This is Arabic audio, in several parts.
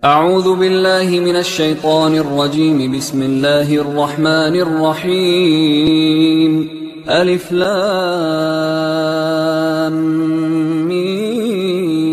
أعوذ بالله من الشيطان الرجيم. بسم الله الرحمن الرحيم. ألف لام ميم.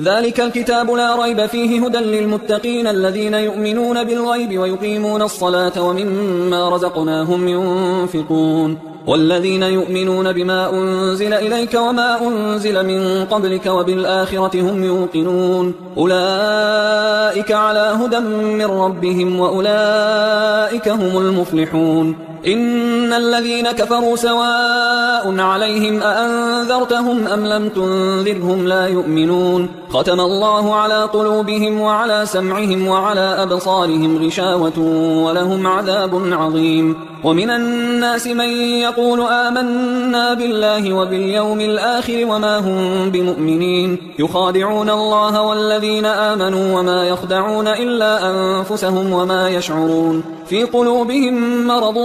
ذلك الكتاب لا ريب فيه هدى للمتقين الذين يؤمنون بالغيب ويقيمون الصلاة ومما رزقناهم ينفقون والذين يؤمنون بما أنزل إليك وما أنزل من قبلك وبالآخرة هم يوقنون أولئك على هدى من ربهم وأولئك هم المفلحون. إن الذين كفروا سواء عليهم أأنذرتهم أم لم تنذرهم لا يؤمنون. ختم الله على قلوبهم وعلى سمعهم وعلى أبصارهم غشاوة ولهم عذاب عظيم. ومن الناس من يقول آمنا بالله وباليوم الآخر وما هم بمؤمنين يخادعون الله والذين آمنوا وما يخدعون إلا أنفسهم وما يشعرون. في قلوبهم مرض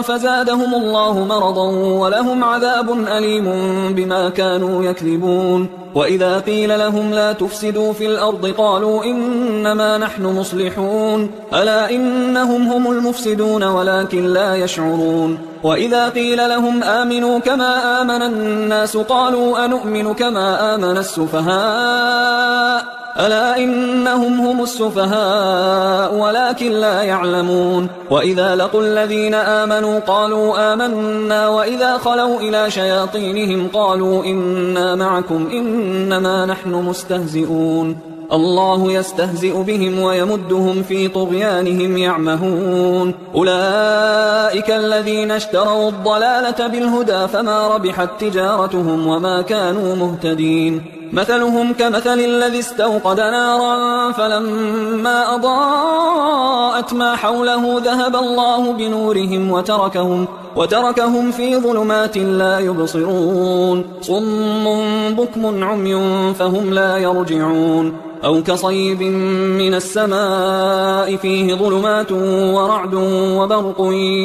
فزادهم الله مرضا ولهم عذاب أليم بما كانوا يكذبون. وإذا قيل لهم لا تفسدوا في الأرض قالوا إنما نحن مصلحون ألا إنهم هم المفسدون ولكن لا يشعرون. وإذا قيل لهم آمنوا كما آمن الناس قالوا أنؤمن كما آمن السفهاء ألا إنهم هم السفهاء ولكن لا يعلمون. وإذا لقوا الذين آمنوا قالوا آمنا وإذا خلوا إلى شياطينهم قالوا إنا معكم إنما نحن مستهزئون. الله يستهزئ بهم ويمدهم في طغيانهم يعمهون. أولئك الذين اشتروا الضلالة بالهدى فما ربحت تجارتهم وما كانوا مهتدين. مثلهم كمثل الذي استوقد نارا فلما أضاءت ما حوله ذهب الله بنورهم وتركهم في ظلمات لا يبصرون. صم بكم عمي فهم لا يرجعون. أو كصيب من السماء فيه ظلمات ورعد وبرق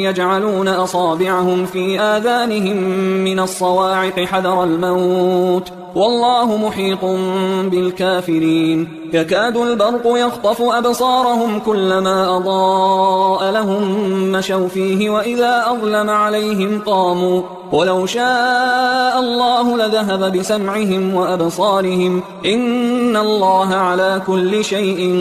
يجعلون أصابعهم في آذانهم من الصواعق حذر الموت والله محيط بالكافرين. يكاد البرق يخطف أبصارهم كلما أضاء لهم مشوا فيه وإذا أظلم عليهم قاموا ولو شاء الله لذهب بسمعهم وأبصارهم إن الله على كل شيء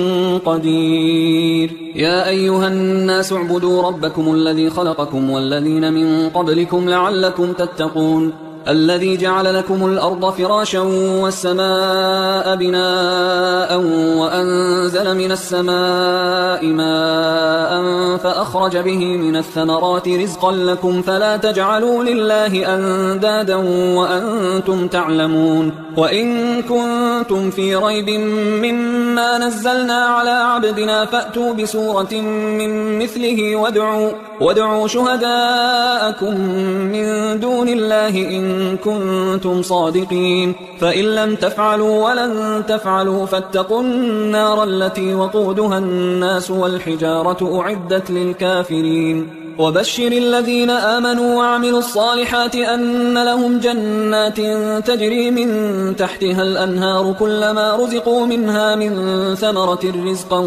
قدير. يا أيها الناس اعبدوا ربكم الذي خلقكم والذين من قبلكم لعلكم تتقون الذي جعل لكم الأرض فراشا والسماء بناء وأنزل من السماء ماء فأخرج به من الثمرات رزقا لكم فلا تجعلوا لله أندادا وأنتم تعلمون. وإن كنتم في ريب مما نزلنا على عبدنا فأتوا بسورة من مثله وادعوا شهداءكم من دون الله إن كنتم صادقين. فإن لم تفعلوا ولن تفعلوا فاتقوا النار التي وقودها الناس والحجارة أعدت للكافرين. وبشر الذين آمنوا وعملوا الصالحات أن لهم جنات تجري من تحتها الأنهار كلما رزقوا منها من ثمرة رزقا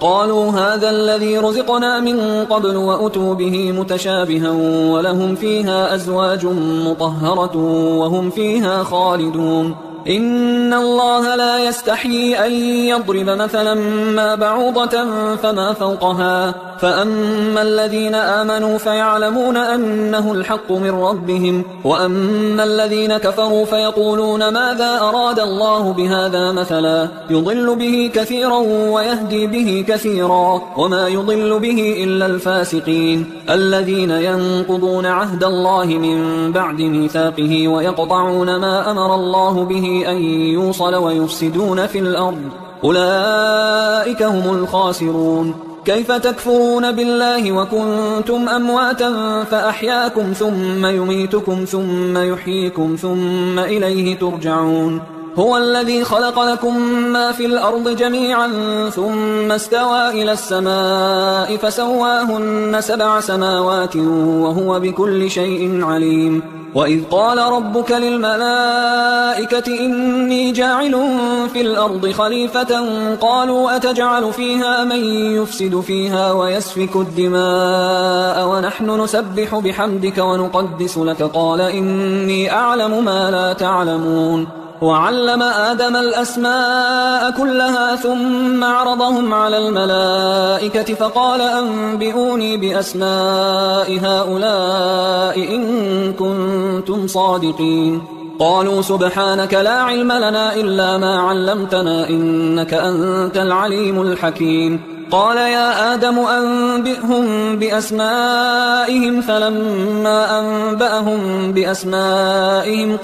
قالوا هذا الذي رزقنا من قبل وأتوا به متشابها ولهم فيها أزواج مطهرة وهم فيها خالدون. إن الله لا يستحيي أن يضرب مثلا ما بعوضة فما فوقها فأما الذين آمنوا فيعلمون أنه الحق من ربهم وأما الذين كفروا فيقولون ماذا أراد الله بهذا مثلا يضل به كثيرا ويهدي به كثيرا وما يضل به إلا الفاسقين الذين ينقضون عهد الله من بعد ميثاقه ويقطعون ما أمر الله به أن يوصل ويفسدون في الأرض أولئك هم الخاسرون. كيف تكفرون بالله وكنتم أمواتا فأحياكم ثم يميتكم ثم يحييكم ثم إليه ترجعون. هو الذي خلق لكم ما في الأرض جميعا ثم استوى إلى السماء فسواهن 7 سماوات وهو بكل شيء عليم. وإذ قال ربك للملائكة إني جاعل في الأرض خليفة قالوا أتجعل فيها من يفسد فيها ويسفك الدماء ونحن نسبح بحمدك ونقدس لك قال إني أعلم ما لا تعلمون وعلم آدم الأسماء كلها ثم عرضهم على الملائكة فقال أنبئوني بأسماء هؤلاء إن كنتم صادقين قالوا سبحانك لا علم لنا إلا ما علمتنا إنك أنت العليم الحكيم قال يا آدم أنبئهم بأسمائهم فلما أنبأهم بأسمائهم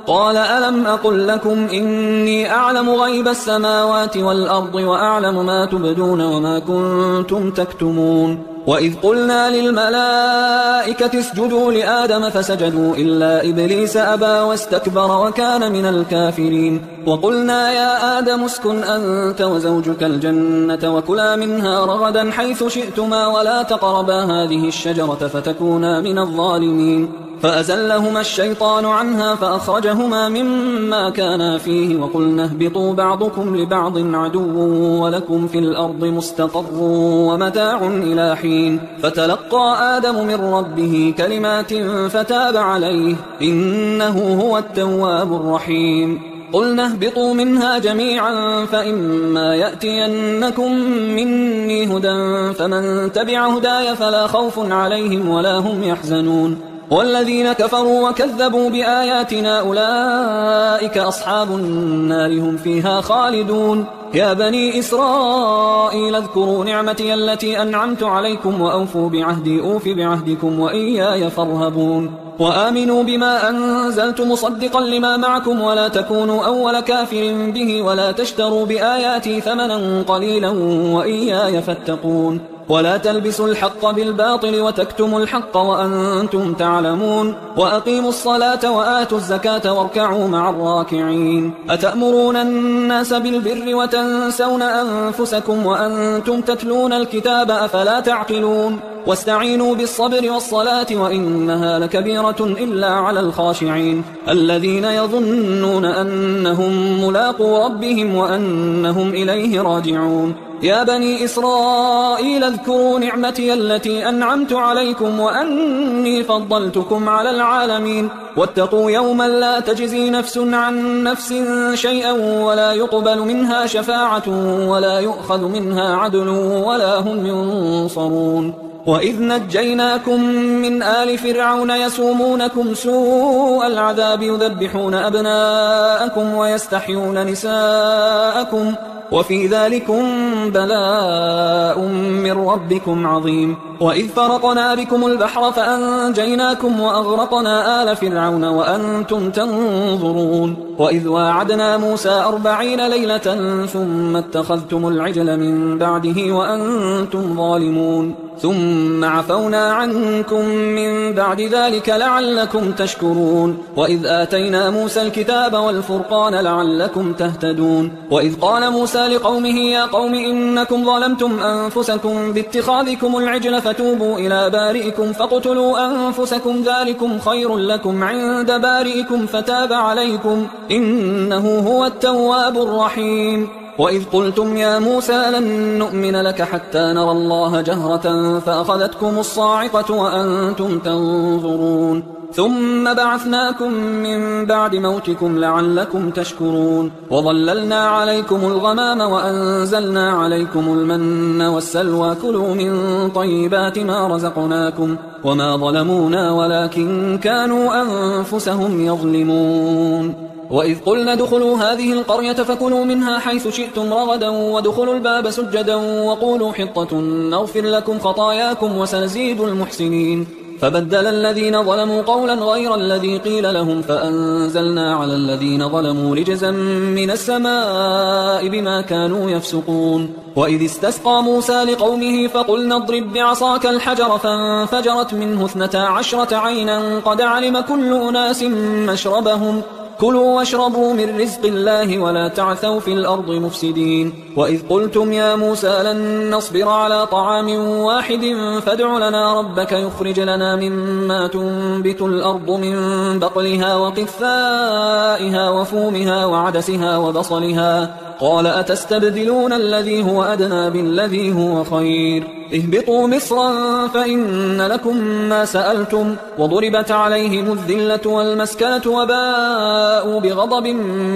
قال ألم أقل لكم إني أعلم غيب السماوات والأرض وأعلم ما تبدون وما كنتم تكتمون وإذ قلنا للملائكة اسجدوا لآدم فسجدوا إلا إبليس أبى واستكبر وكان من الكافرين وقلنا يا آدم اسكن أنت وزوجك الجنة وكلا منها رغدا حيث شئتما ولا تقربا هذه الشجرة فتكونا من الظالمين فأزلهما الشيطان عنها فأخرجهما مما كانا فيه وقلنا اهبطوا بعضكم لبعض عدو ولكم في الأرض مستقر ومتاع إلى حين فتلقى آدم من ربه كلمات فتاب عليه إنه هو التواب الرحيم قلنا اهبطوا منها جميعا فإما يأتينكم مني هدى فمن تبع هداي فلا خوف عليهم ولا هم يحزنون والذين كفروا وكذبوا بآياتنا أولئك أصحاب النار هم فيها خالدون يا بني إسرائيل اذكروا نعمتي التي أنعمت عليكم وأوفوا بعهدي أوف بعهدكم وإياي فارهبون وآمنوا بما أنزلت مصدقا لما معكم ولا تكونوا أول كافر به ولا تشتروا بآياتي ثمنا قليلا وإياي فاتقون ولا تلبسوا الحق بالباطل وتكتموا الحق وأنتم تعلمون وأقيموا الصلاة وآتوا الزكاة واركعوا مع الراكعين أتأمرون الناس بالبر وتنسون أنفسكم وأنتم تتلون الكتاب أفلا تعقلون واستعينوا بالصبر والصلاة وإنها لكبيرة إلا على الخاشعين الذين يظنون أنهم ملاقو ربهم وأنهم إليه راجعون يا بني إسرائيل اذكروا نعمتي التي أنعمت عليكم وأني فضلتكم على العالمين واتقوا يوما لا تجزي نفس عن نفس شيئا ولا يقبل منها شفاعة ولا يؤخذ منها عدل ولا هم ينصرون وإذ نجيناكم من آل فرعون يسومونكم سوء العذاب يذبحون أبناءكم ويستحيون نساءكم وفي ذلكم بلاء من ربكم عظيم وإذ فرقنا بكم البحر فأنجيناكم وأغرقنا آل فرعون وأنتم تنظرون وإذ واعدنا موسى 40 ليلة ثم اتخذتم العجل من بعده وأنتم ظالمون ثم عفونا عنكم من بعد ذلك لعلكم تشكرون وإذ آتينا موسى الكتاب والفرقان لعلكم تهتدون وإذ قال موسى لقومه يا قوم إنكم ظلمتم أنفسكم باتخاذكم العجل فتوبوا إلى بارئكم فاقتلوا أنفسكم ذلكم خير لكم عند بارئكم فتاب عليكم إنه هو التواب الرحيم وإذ قلتم يا موسى لن نؤمن لك حتى نرى الله جهرة فأخذتكم الصاعقة وأنتم تنظرون ثم بعثناكم من بعد موتكم لعلكم تشكرون وظللنا عليكم الغمام وأنزلنا عليكم المن والسلوى كلوا من طيبات ما رزقناكم وما ظلمونا ولكن كانوا أنفسهم يظلمون وإذ قلنا ادخلوا هذه القرية فكلوا منها حيث شئتم رغدا وادخلوا الباب سجدا وقولوا حطة نغفر لكم خطاياكم وسنزيد المحسنين فبدل الذين ظلموا قولا غير الذي قيل لهم فأنزلنا على الذين ظلموا رجزا من السماء بما كانوا يفسقون وإذ استسقى موسى لقومه فقلنا اضرب بعصاك الحجر فانفجرت منه 12 عينا قد علم كل أناس مشربهم كلوا واشربوا من رزق الله ولا تعثوا في الأرض مفسدين وإذ قلتم يا موسى لن نصبر على طعام واحد فادع لنا ربك يخرج لنا مما تنبت الأرض من بقلها وقثائها وفومها وعدسها وبصلها قال أتستبدلون الذي هو أدنى بالذي هو خير اهبطوا مصرا فإن لكم ما سألتم وضربت عليهم الذلة والمسكنة وباءوا بغضب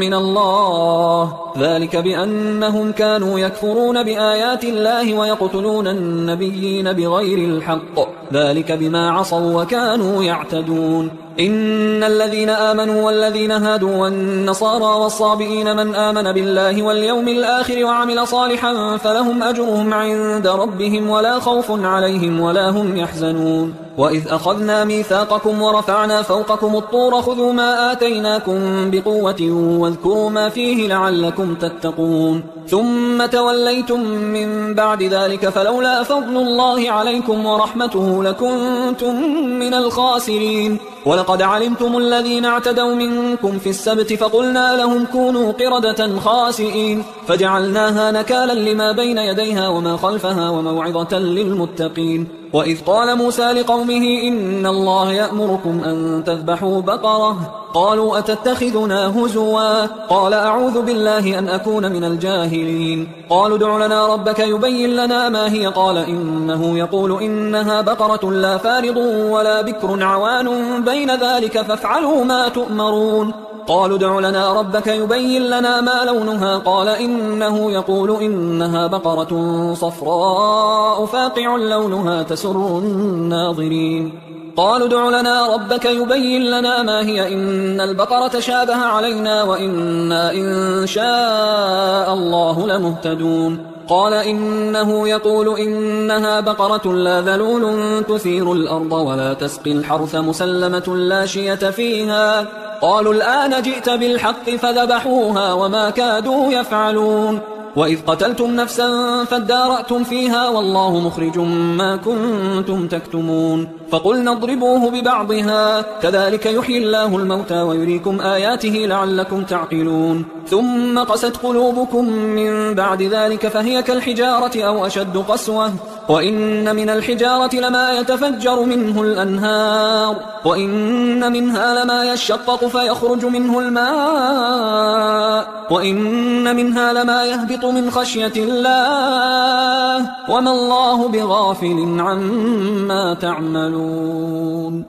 من الله ذلك بأنهم كانوا يكفرون بآيات الله ويقتلون النبيين بغير الحق ذلك بما عصوا وكانوا يعتدون إن الذين آمنوا والذين هادوا والنصارى والصابئين من آمن بالله واليوم الآخر وعمل صالحا فلهم أجرهم عند ربهم ولا خوف عليهم ولا هم يحزنون وإذ أخذنا ميثاقكم ورفعنا فوقكم الطور خذوا ما آتيناكم بقوة واذكروا ما فيه لعلكم تتقون ثم توليتم من بعد ذلك فلولا فضل الله عليكم ورحمته لكنتم من الخاسرين ولقد علمتم الذين اعتدوا منكم في السبت فقلنا لهم كونوا قردة خاسئين فجعلناها نكالا لما بين يديها وما خلفها وموعظة للمتقين وإذ قال موسى لقومه إن الله يأمركم أن تذبحوا بقرة قالوا أتتخذنا هزوا قال أعوذ بالله أن أكون من الجاهلين قالوا ادع لنا ربك يبين لنا ما هي قال إنه يقول إنها بقرة لا فارض ولا بكر عوان بين ذلك فافعلوا ما تؤمرون قالوا ادع لنا ربك يبين لنا ما لونها قال إنه يقول إنها بقرة صفراء فاقع لونها تسر الناظرين قالوا ادع لنا ربك يبين لنا ما هي إن البقرة شابه علينا وإنا إن شاء الله لمهتدون قال إنه يقول إنها بقرة لا ذلول تثير الأرض ولا تسقي الحرث مسلمة لا شية فيها قالوا الآن جئت بالحق فذبحوها وما كادوا يفعلون وإذ قتلتم نفسا فادارأتم فيها والله مخرج ما كنتم تكتمون فقلنا اضربوه ببعضها كذلك يحيي الله الموتى ويريكم آياته لعلكم تعقلون ثم قست قلوبكم من بعد ذلك فهي كالحجارة أو أشد قسوة وإن من الحجارة لما يتفجر منه الأنهار وإن منها لما يشقق فيخرج منه الماء وإن منها لما يهبط من خشية الله وما الله بغافل عما تعملون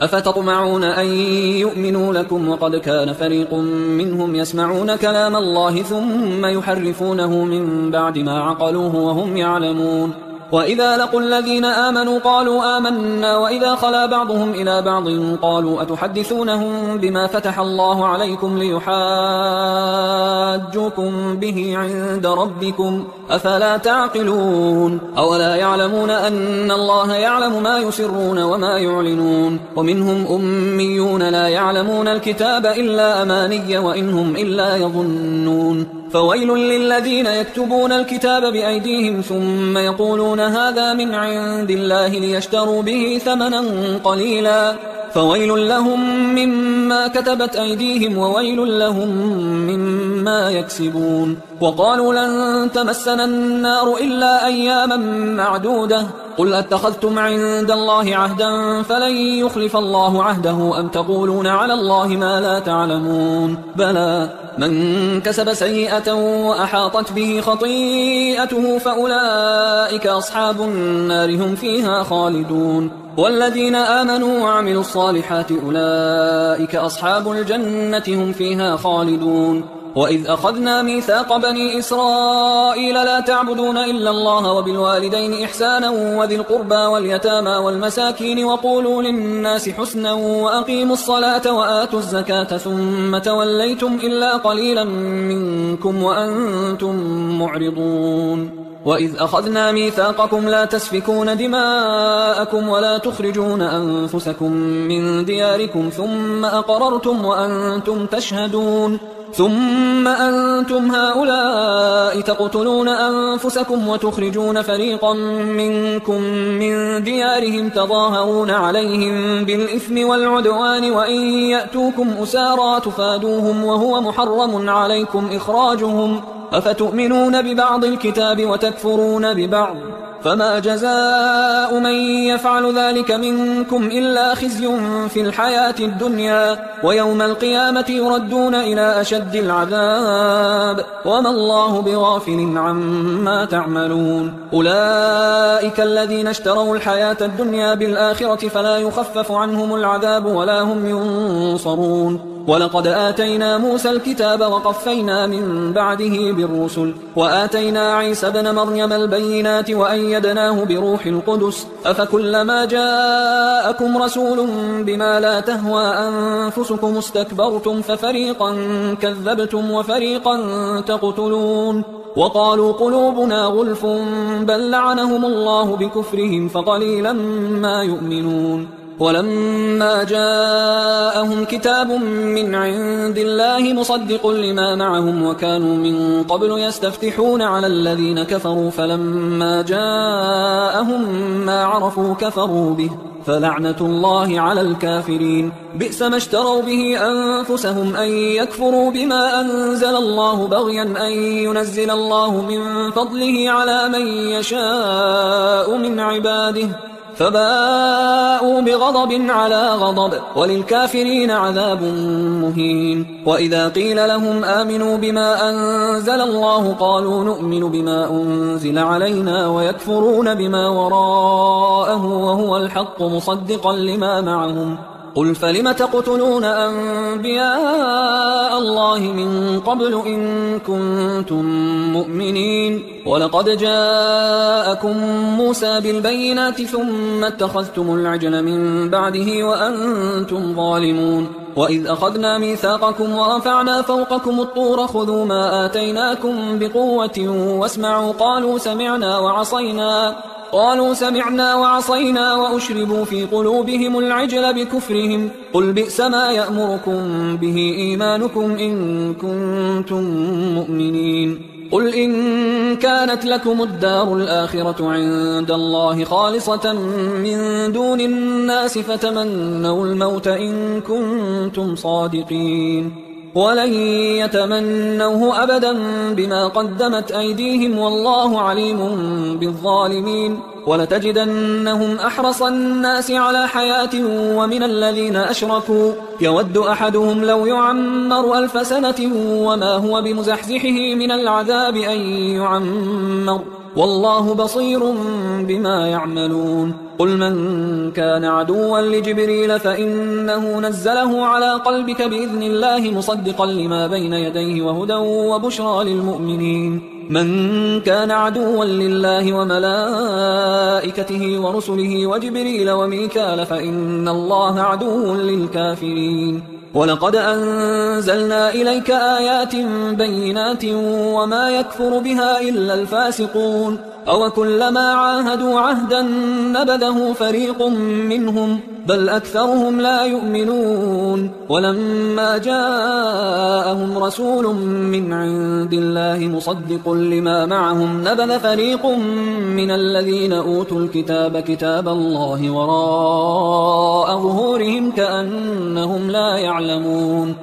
أفتطمعون أن يؤمنوا لكم وقد كان فريق منهم يسمعون كلام الله ثم يحرفونه من بعد ما عقلوه وهم يعلمون وإذا لقوا الذين آمنوا قالوا آمنا وإذا خلا بعضهم إلى بعض قالوا أتحدثونهم بما فتح الله عليكم ليحاجوكم به عند ربكم أفلا تعقلون أولا يعلمون أن الله يعلم ما يسرون وما يعلنون ومنهم أميون لا يعلمون الكتاب إلا أماني وإنهم إلا يظنون فويل للذين يكتبون الكتاب بأيديهم ثم يقولون هذا من عند الله ليشتروا به ثمنا قليلا فويل لهم مما كتبت أيديهم وويل لهم مما يكسبون وقالوا لن تمسنا النار إلا أياما معدودة قل أتخذتم عند الله عهدا فلن يخلف الله عهده أم تقولون على الله ما لا تعلمون بلى من كسب سيئة وأحاطت به خطيئته فأولئك أصحاب النار هم فيها خالدون والذين آمنوا وعملوا الصالحات أولئك أصحاب الجنة هم فيها خالدون وإذ أخذنا ميثاق بني إسرائيل لا تعبدون إلا الله وبالوالدين إحسانا وذي القربى واليتامى والمساكين وقولوا للناس حسنا وأقيموا الصلاة وآتوا الزكاة ثم توليتم إلا قليلا منكم وأنتم معرضون وإذ أخذنا ميثاقكم لا تسفكون دماءكم ولا تخرجون أنفسكم من دياركم ثم أقررتم وأنتم تشهدون ثم أنتم هؤلاء تقتلون أنفسكم وتخرجون فريقا منكم من ديارهم تظاهرون عليهم بالإثم والعدوان وإن يأتوكم أسارى تفادوهم وهو محرم عليكم إخراجهم أفتؤمنون ببعض الكتاب وتكفرون ببعض فما جزاء من يفعل ذلك منكم إلا خزي في الحياة الدنيا ويوم القيامة يردون إلى أشد العذاب وما الله بغافل عما تعملون أولئك الذين اشتروا الحياة الدنيا بالآخرة فلا يخفف عنهم العذاب ولا هم ينصرون ولقد آتينا موسى الكتاب وقفينا من بعده بالرسل وآتينا عيسى ابن مريم البينات وأيدناه بروح القدس أفكلما جاءكم رسول بما لا تهوى أنفسكم استكبرتم ففريقا كذبتم وفريقا تقتلون وقالوا قلوبنا غلف بل لعنهم الله بكفرهم فقليلا ما يؤمنون ولما جاءهم كتاب من عند الله مصدق لما معهم وكانوا من قبل يستفتحون على الذين كفروا فلما جاءهم ما عرفوا كفروا به فلعنة الله على الكافرين بئس ما اشتروا به أنفسهم أن يكفروا بما أنزل الله بغيا أن ينزل الله من فضله على من يشاء من عباده فباءوا بغضب على غضب وللكافرين عذاب مهين وإذا قيل لهم آمنوا بما أنزل الله قالوا نؤمن بما أنزل علينا ويكفرون بما وراءه وهو الحق مصدقا لما معهم قل فلم تقتلون أنبياء الله من قبل إن كنتم مؤمنين ولقد جاءكم موسى بالبينات ثم اتخذتم العجل من بعده وأنتم ظالمون وإذ أخذنا ميثاقكم ورفعنا فوقكم الطور خذوا ما آتيناكم بقوة واسمعوا قالوا سمعنا وعصينا وأشربوا في قلوبهم العجل بكفرهم قل بئس ما يأمركم به إيمانكم إن كنتم مؤمنين قل إن كانت لكم الدار الآخرة عند الله خالصة من دون الناس فتمنوا الموت إن كنتم صادقين ولن يتمنوه أبدا بما قدمت أيديهم والله عليم بالظالمين ولتجدنهم أحرص الناس على حياة ومن الذين أشركوا يود أحدهم لو يعمر 1000 سنة وما هو بمزحزحه من العذاب أن يعمر والله بصير بما يعملون قل من كان عدوا لجبريل فإنه نزله على قلبك بإذن الله مصدقا لما بين يديه وهدى وبشرى للمؤمنين من كان عدوا لله وملائكته ورسله وجبريل وميكال فإن الله عدو للكافرين ولقد أنزلنا إليك آيات بينات وما يكفر بها إلا الفاسقون أوكلما عاهدوا عهدا نبذه فريق منهم بل أكثرهم لا يؤمنون ولما جاءهم رسول من عند الله مصدق لما معهم نبذ فريق من الذين أوتوا الكتاب كتاب الله وراء ظهورهم كأنهم لا يعلمون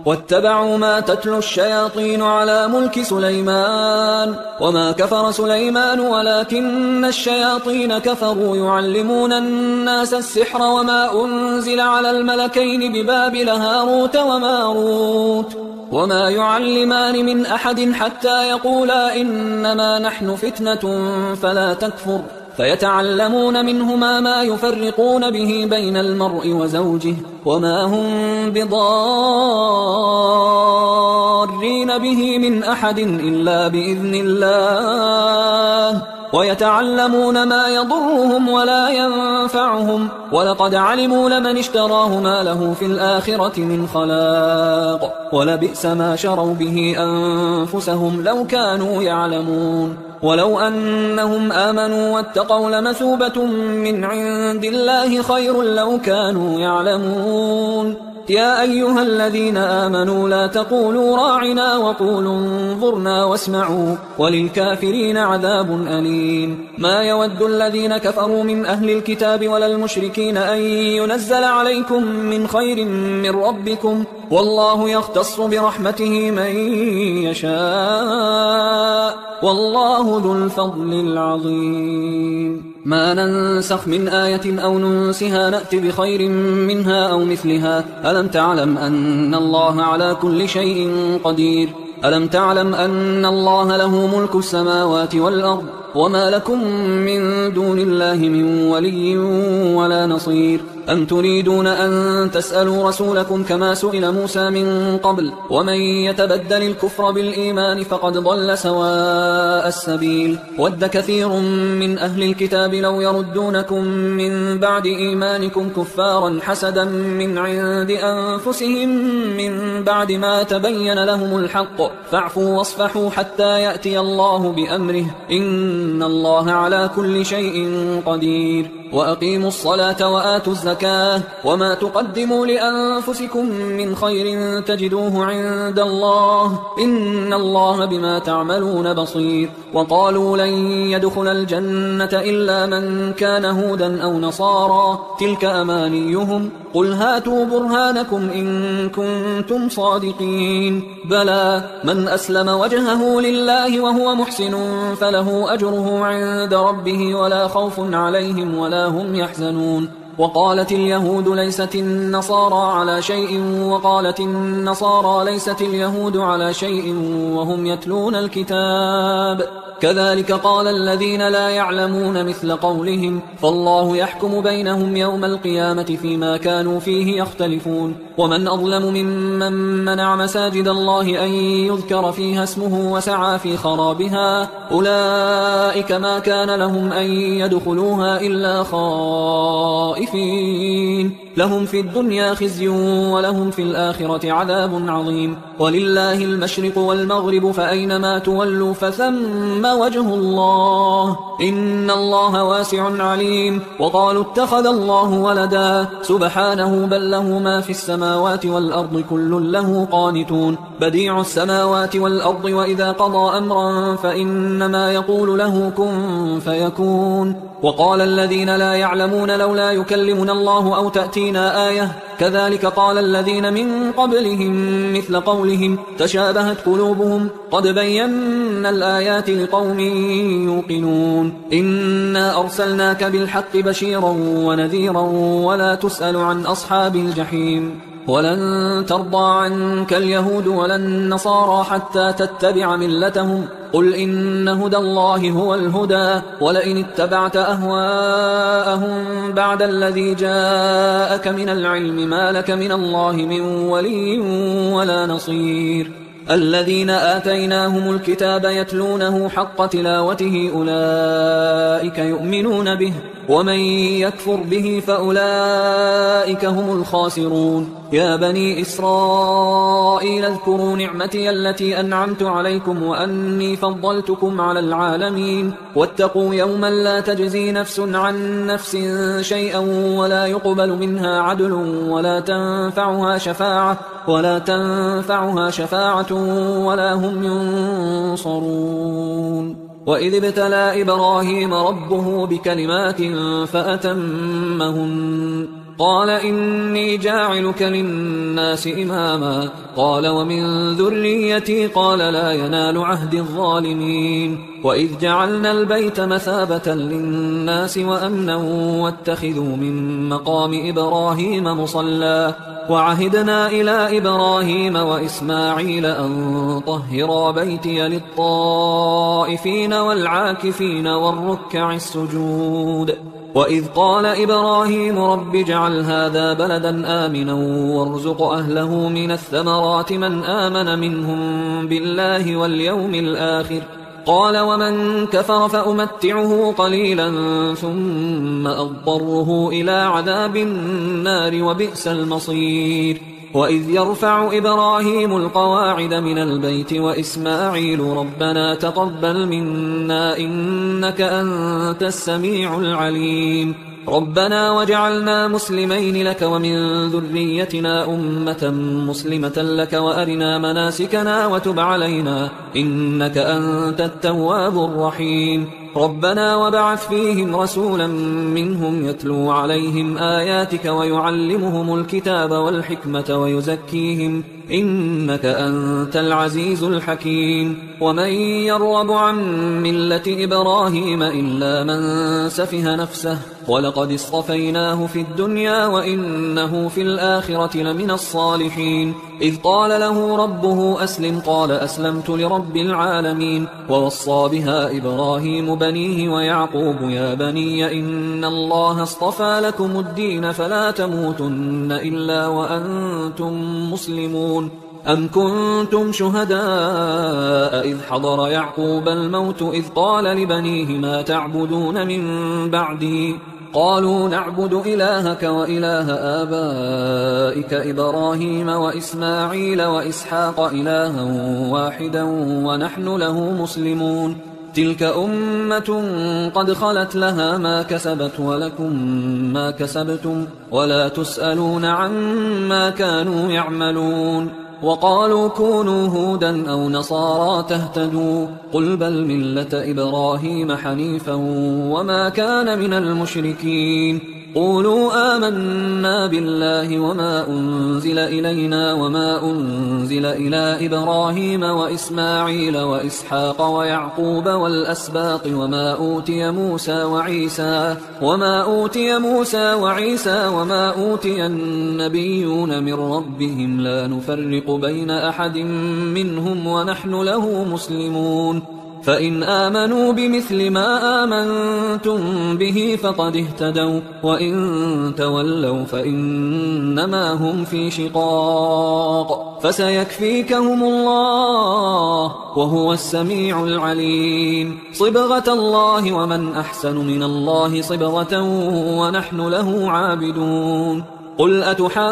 واتبعوا ما تتلو الشياطين على ملك سليمان وما كفر سليمان ولكن الشياطين كفروا يعلمون الناس السحر وما أنزل على الملكين ببابل هاروت وماروت وما يعلمان من أحد حتى يقولا إنما نحن فتنة فلا تكفر فيتعلمون منهما ما يفرقون به بين المرء وزوجه وما هم بضارين به من أحد إلا بإذن الله ويتعلمون ما يضرهم ولا ينفعهم ولقد علموا لمن اشتراه ما له في الآخرة من خلاق ولبئس ما شروا به أنفسهم لو كانوا يعلمون ولو أنهم آمنوا واتقوا لمثوبة من عند الله خير لو كانوا يعلمون يا أيها الذين آمنوا لا تقولوا راعنا وقولوا انظرنا واسمعوا وللكافرين عذاب أليم. ما يود الذين كفروا من أهل الكتاب ولا المشركين أن ينزل عليكم من خير من ربكم والله يختص برحمته من يشاء والله ذو الفضل العظيم. ما ننسخ من آية أو ننسها نأت بخير منها أو مثلها. ألم تعلم أن الله على كل شيء قدير؟ ألم تعلم أن الله له ملك السماوات والأرض وما لكم من دون الله من ولي ولا نصير؟ أم تريدون أن تسألوا رسولكم كما سئل موسى من قبل ومن يتبدل الكفر بالإيمان فقد ضل سواء السبيل. ود كثير من أهل الكتاب لو يردونكم من بعد إيمانكم كفارا حسدا من عند أنفسهم من بعد ما تبين لهم الحق فاعفوا واصفحوا حتى يأتي الله بأمره إن الله على كل شيء قدير. وأقيموا الصلاة وآتوا الزكاة وما تقدموا لأنفسكم من خير تجدوه عند الله إن الله بما تعملون بصير. وقالوا لن يدخل الجنة إلا من كان هودا أو نصارى تلك أمانيهم قل هاتوا برهانكم إن كنتم صادقين بلى من أسلم وجهه لله وهو محسن فله أجره عند ربه ولا خوف عليهم ولا هم يحزنون. وقالت اليهود ليست النصارى على شيء وقالت النصارى ليست اليهود على شيء وهم يتلون الكتاب كذلك قال الذين لا يعلمون مثل قولهم فالله يحكم بينهم يوم القيامة فيما كانوا فيه يختلفون. ومن أظلم ممن منع مساجد الله أن يذكر فيها اسمه وسعى في خرابها أولئك ما كان لهم أن يدخلوها إلا خائفين لهم في الدنيا خزي ولهم في الآخرة عذاب عظيم. ولله المشرق والمغرب فأينما تولوا فثم وجه الله إن الله واسع عليم. وقالوا اتخذ الله ولدا سبحانه بل له ما في السماوات والأرض كل له قانتون بديع السماوات والأرض وإذا قضى أمرا فإنما يقول له كن فيكون. وقال الذين لا يعلمون لولا يكلمنا الله أو تأتينا آية كذلك قال الذين من قبلهم مثل قولهم تشابهت قلوبهم قد بينا الآيات لقوم يوقنون. إنا أرسلناك بالحق بشيرا ونذيرا ولا تسأل عن أصحاب الجحيم. ولن ترضى عنك اليهود ولا النصارى حتى تتبع ملتهم قل إن هدى الله هو الهدى ولئن اتبعت أهواءهم بعد الذي جاءك من العلم ما لك من الله من ولي ولا نصير. الذين آتيناهم الكتاب يتلونه حق تلاوته أولئك يؤمنون به ومن يكفر به فأولئك هم الخاسرون. يا بني إسرائيل اذكروا نعمتي التي أنعمت عليكم وأني فضلتكم على العالمين واتقوا يوما لا تجزي نفس عن نفس شيئا ولا يقبل منها عدل ولا تنفعها شفاعة ولا هم ينصرون. وإذ ابتلى إبراهيم ربه بكلمات فأتمهن قال إني جاعلك للناس إماما قال ومن ذريتي قال لا ينال عهد الظالمين. وإذ جعلنا البيت مثابة للناس وأمنا واتخذوا من مقام إبراهيم مصلى وعهدنا إلى إبراهيم وإسماعيل أن طهرا بيتي للطائفين والعاكفين والركع السجود. وإذ قال إبراهيم رب اجعل هذا بلدا آمنا وارزق أهله من الثمرات من آمن منهم بالله واليوم الآخر قال ومن كفر فأمتعه قليلا ثم أضطره إلى عذاب النار وبئس المصير. وإذ يرفع إبراهيم القواعد من البيت وإسماعيل ربنا تقبل منا إنك أنت السميع العليم. ربنا واجعلنا مسلمين لك ومن ذريتنا أمة مسلمة لك وأرنا مناسكنا وتب علينا إنك أنت التواب الرحيم ربنا وابعث فيهم رسولا منهم يتلو عليهم آياتك ويعلمهم الكتاب والحكمة ويزكيهم إنك أنت العزيز الحكيم ومن يرغب عن ملة إبراهيم إلا من سفه نفسه ولقد اصطفيناه في الدنيا وإنه في الآخرة لمن الصالحين إذ قال له ربه أسلم قال أسلمت لرب العالمين ووصى بها إبراهيم بنيه ويعقوب يا بني إن الله اصطفى لكم الدين فلا تموتن إلا وأنتم مسلمون أم كنتم شهداء إذ حضر يعقوب الموت إذ قال لبنيه ما تعبدون من بعدي قالوا نعبد إلهك وإله آبائك إبراهيم وإسماعيل وإسحاق إلها واحدا ونحن له مسلمون تلك أمة قد خلت لها ما كسبت ولكم ما كسبتم ولا تسألون عما كانوا يعملون وقالوا كونوا هودا أو نصارى تهتدوا قل بل ملة إبراهيم حنيفا وما كان من المشركين قولوا آمنا بالله وما أنزل إلينا وما أنزل إلى إبراهيم وإسماعيل وإسحاق ويعقوب والأسباط وما أوتي موسى وعيسى وما أوتي النبيون من ربهم لا نفرق بين أحد منهم ونحن له مسلمون فإن آمنوا بمثل ما آمنتم به فقد اهتدوا وإن تولوا فإنما هم في شقاق فسيكفيكهم الله وهو السميع العليم صبغة الله ومن أحسن من الله صبغة ونحن له عابدون قل أتحاجوننا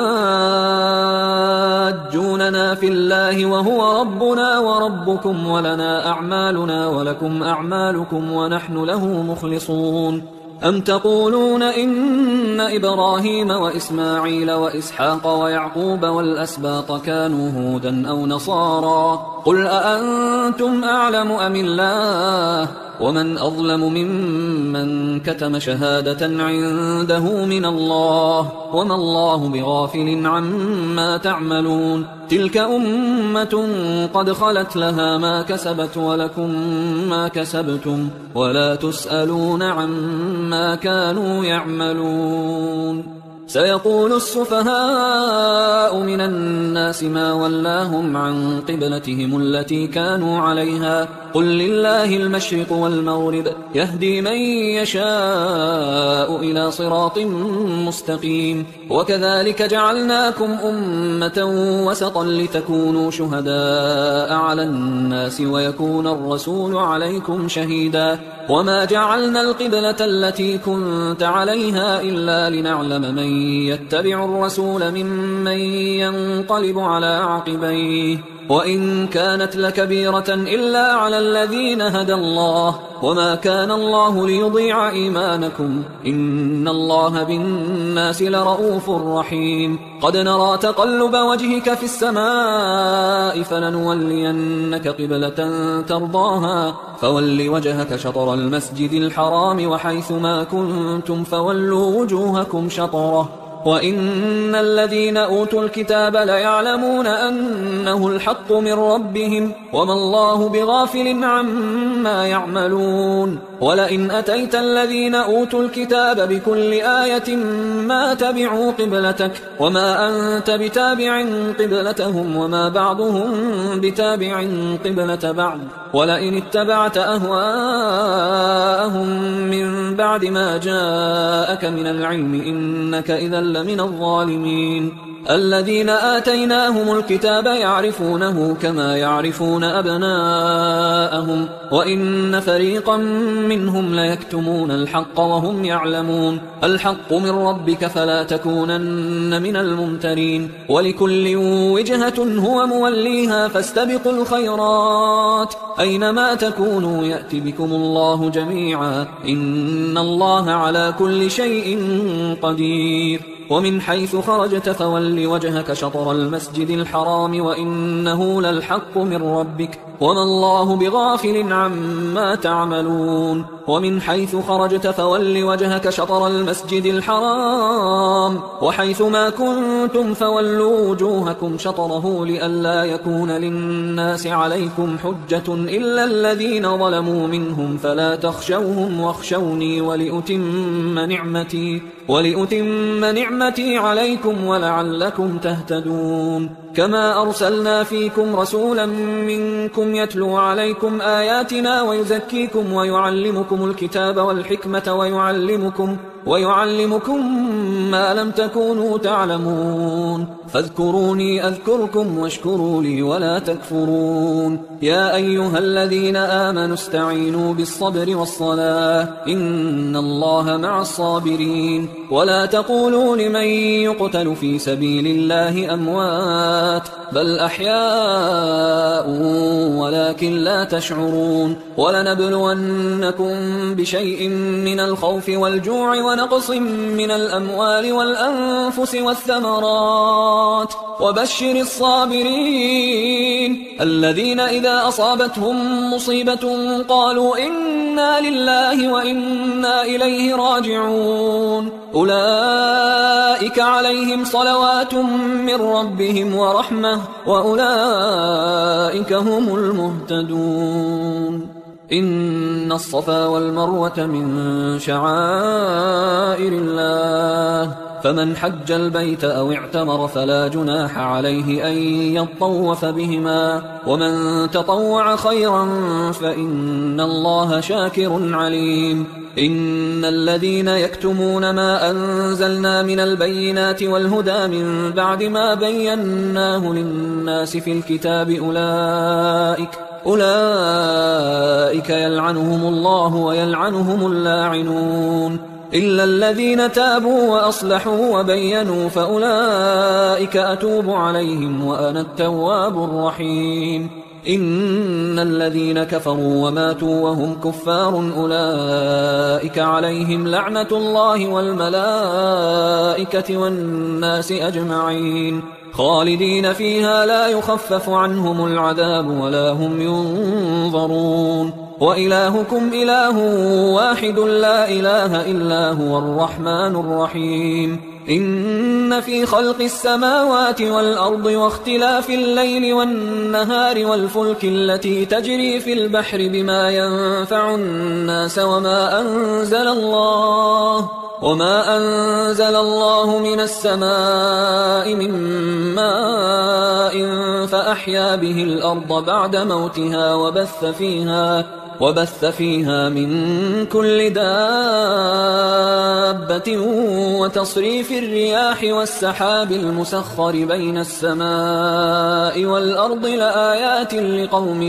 في الله وهو ربنا وربكم ولنا أعمالنا ولكم أعمالكم ونحن له مخلصون أم تقولون إن إبراهيم وإسماعيل وإسحاق ويعقوب والأسباط كانوا هودا أو نصارى قل أأنتم أعلم أم الله ومن أظلم ممن كتم شهادة عنده من الله وما الله بغافل عما تعملون تلك أمة قد خلت لها ما كسبت ولكم ما كسبتم ولا تسألون عما كانوا يعملون سيقول السفهاء من الناس ما ولاهم عن قبلتهم التي كانوا عليها قل لله المشرق والمغرب يهدي من يشاء إلى صراط مستقيم وكذلك جعلناكم أمة وسطا لتكونوا شهداء على الناس ويكون الرسول عليكم شهيدا وما جعلنا القبلة التي كنت عليها إلا لنعلم من يتبع الرسول ممن ينقلب على عقبيه وإن كانت لكبيرة إلا على الذين هدى الله وما كان الله ليضيع إيمانكم إن الله بالناس لرؤوف رحيم قد نرى تقلب وجهك في السماء فلنولينك قبلة ترضاها فول وجهك شطر المسجد الحرام وحيث ما كنتم فولوا وجوهكم شطره وإن الذين أوتوا الكتاب ليعلمون أنه الحق من ربهم وما الله بغافل عما يعملون ولئن أتيت الذين أوتوا الكتاب بكل آية ما تبعوا قبلتك وما أنت بتابع قبلتهم وما بعضهم بتابع قبلة بعض ولئن اتبعت أهواءهم من بعد ما جاءك من العلم إنك إذا لمن الظالمين الذين آتيناهم الكتاب يعرفونه كما يعرفون أبناءهم وإن فريقا منهم ليكتمون الحق وهم يعلمون. الحق من ربك فلا تكونن من الممترين. ولكل وجهة هو موليها فاستبقوا الخيرات أينما تكونوا يأت بكم الله جميعا إن الله على كل شيء قدير. ومن حيث خرجت فول وجهك شطر المسجد الحرام وإنه للحق من ربك وما الله بغافل عما تعملون. ومن حيث خرجت فول وجهك شطر المسجد الحرام وحيث ما كنتم فولوا وجوهكم شطره لئلا يكون للناس عليكم حجة إلا الذين ظلموا منهم فلا تخشوهم واخشوني ولأتم نعمتي عليكم ولعلكم تهتدون. كما أرسلنا فيكم رسولا منكم يتلو عليكم آياتنا ويزكيكم ويعلمكم الكتاب والحكمة ويعلمكم ما لم تكونوا تعلمون. فاذكروني أذكركم واشكروا لي ولا تكفرون. يا أيها الذين آمنوا استعينوا بالصبر والصلاة إن الله مع الصابرين. ولا تقولوا لمن يقتل في سبيل الله أموات بل أحياء ولكن لا تشعرون. ولنبلونكم بشيء من الخوف والجوع ونقص من الأموال والأنفس والثمرات وبشر الصابرين الذين إذا أصابتهم مصيبة قالوا إنا لله وإنا إليه راجعون. أولئك عليهم صلوات من ربهم ورحمة وأولئك هم المهتدون. إن الصفا والمروة من شعائر الله فمن حج البيت أو اعتمر فلا جناح عليه أن يطوف بهما ومن تطوع خيرا فإن الله شاكر عليم. إن الذين يكتمون ما أنزلنا من البينات والهدى من بعد ما بيناه للناس في الكتاب أولئك يلعنهم الله ويلعنهم اللاعنون إلا الذين تابوا وأصلحوا وبينوا فأولئك أتوب عليهم وأنا التواب الرحيم. إن الذين كفروا وماتوا وهم كفار أولئك عليهم لعنة الله والملائكة والناس أجمعين خالدين فيها لا يخفف عنهم العذاب ولا هم ينظرون. وإلهكم إله واحد لا إله إلا هو الرحمن الرحيم. إن في خلق السماوات والأرض واختلاف الليل والنهار والفلك التي تجري في البحر بما ينفع الناس وما أنزل الله من السماء من ماء فأحيا به الأرض بعد موتها وبث فيها من كل دابة وتصريف الرياح والسحاب المسخر بين السماء والأرض لآيات لقوم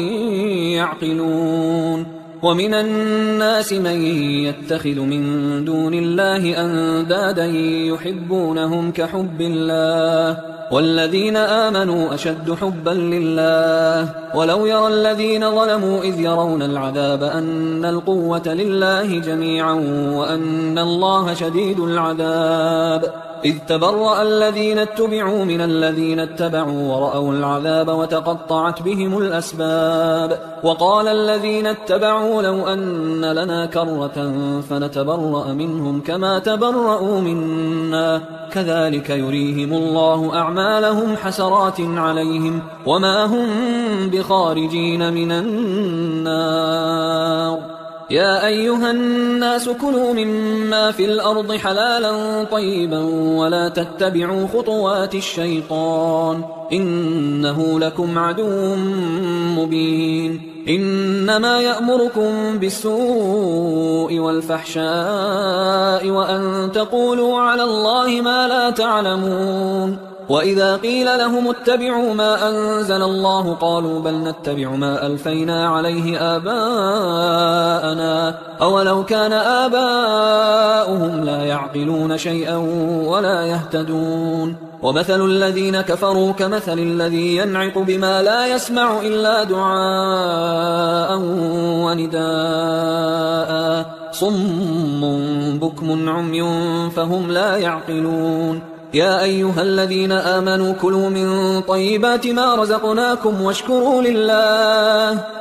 يعقلون. ومن الناس من يتخذ من دون الله أندادا يحبونهم كحب الله والذين آمنوا أشد حبا لله. ولو يرى الذين ظلموا إذ يرون العذاب أن القوة لله جميعا وأن الله شديد العذاب إذ تبرأ الذين اتبعوا من الذين اتبعوا ورأوا العذاب وتقطعت بهم الأسباب. وقال الذين اتبعوا لو أن لنا كرة فنتبرأ منهم كما تبرأوا منا كذلك يريهم الله أعمالهم حسرات عليهم وما هم بخارجين من النار. يا أيها الناس كلوا مما في الأرض حلالا طيبا ولا تتبعوا خطوات الشيطان إنه لكم عدو مبين. إنما يأمركم بالسوء والفحشاء وأن تقولوا على الله ما لا تعلمون. وإذا قيل لهم اتبعوا ما أنزل الله قالوا بل نتبع ما ألفينا عليه آباءنا أولو كان آباؤهم لا يعقلون شيئا ولا يهتدون ومثل الذين كفروا كمثل الذي ينعق بما لا يسمع إلا دعاء ونداء صم بكم عمي فهم لا يعقلون يا أيها الذين آمنوا كلوا من طيبات ما رزقناكم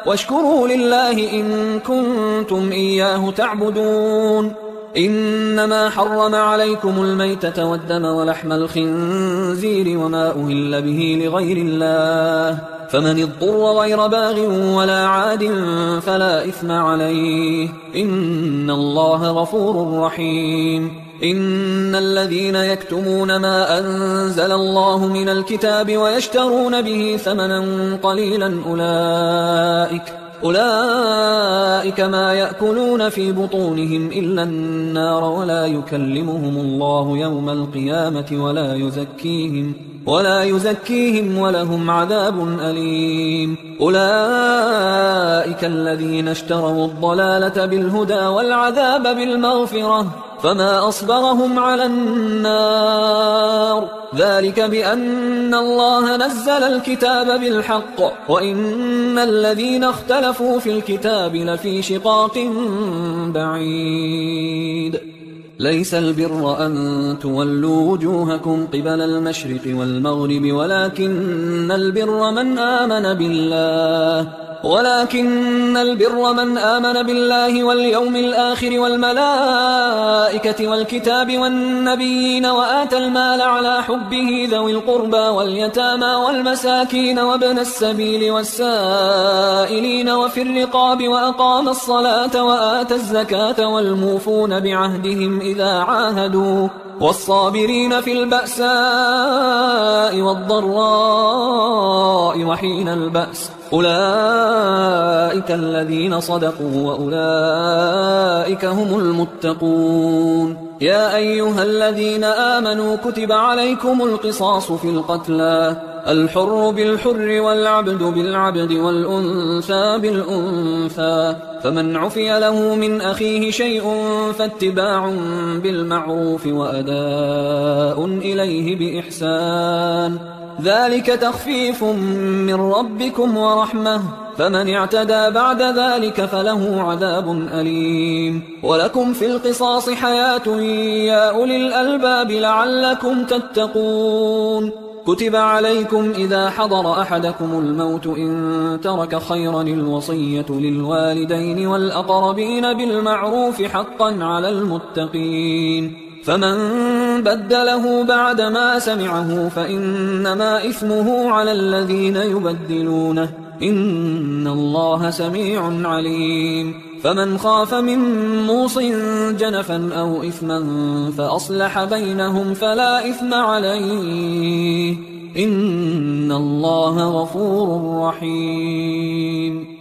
واشكروا لله إن كنتم إياه تعبدون إنما حرم عليكم الميتة والدم ولحم الخنزير وما أهل به لغير الله فمن اضطر غير باغ ولا عاد فلا إثم عليه إن الله غفور رحيم إن الذين يكتمون ما أنزل الله من الكتاب ويشترون به ثمنا قليلا أولئك ما يأكلون في بطونهم إلا النار ولا يكلمهم الله يوم القيامة ولا يزكيهم ولهم عذاب أليم أولئك الذين اشتروا الضلالة بالهدى والعذاب بالمغفرة فما أصبرهم على النار ذلك بأن الله نزل الكتاب بالحق وإن الذين اختلفوا في الكتاب لفي شقاق بعيد ليس البر أن تولوا وجوهكم قبل المشرق والمغرب ولكن البر من آمن بالله واليوم الآخر والملائكة والكتاب والنبيين وآتى المال على حبه ذوي القربى واليتامى والمساكين وابن السبيل والسائلين وفي الرقاب وأقام الصلاة وآتى الزكاة والموفون بعهدهم إذا عاهدوا والصابرين في البأساء والضراء وحين البأس أولئك الذين صدقوا وأولئك هم المتقون يا أيها الذين آمنوا كتب عليكم القصاص في القتلى الحر بالحر والعبد بالعبد والأنثى بالأنثى فمن عفي له من أخيه شيء فاتباع بالمعروف وأداء إليه بإحسان ذلك تخفيف من ربكم ورحمة فمن اعتدى بعد ذلك فله عذاب أليم ولكم في القصاص حياة يا أولي الألباب لعلكم تتقون كتب عليكم إذا حضر أحدكم الموت إن ترك خيرا الوصية للوالدين والأقربين بالمعروف حقا على المتقين فمن بدله بعدما سمعه فإنما إثمه على الذين يبدلونه إن الله سميع عليم فمن خاف من موص جنفا أو إثما فأصلح بينهم فلا إثم عليه إن الله غفور رحيم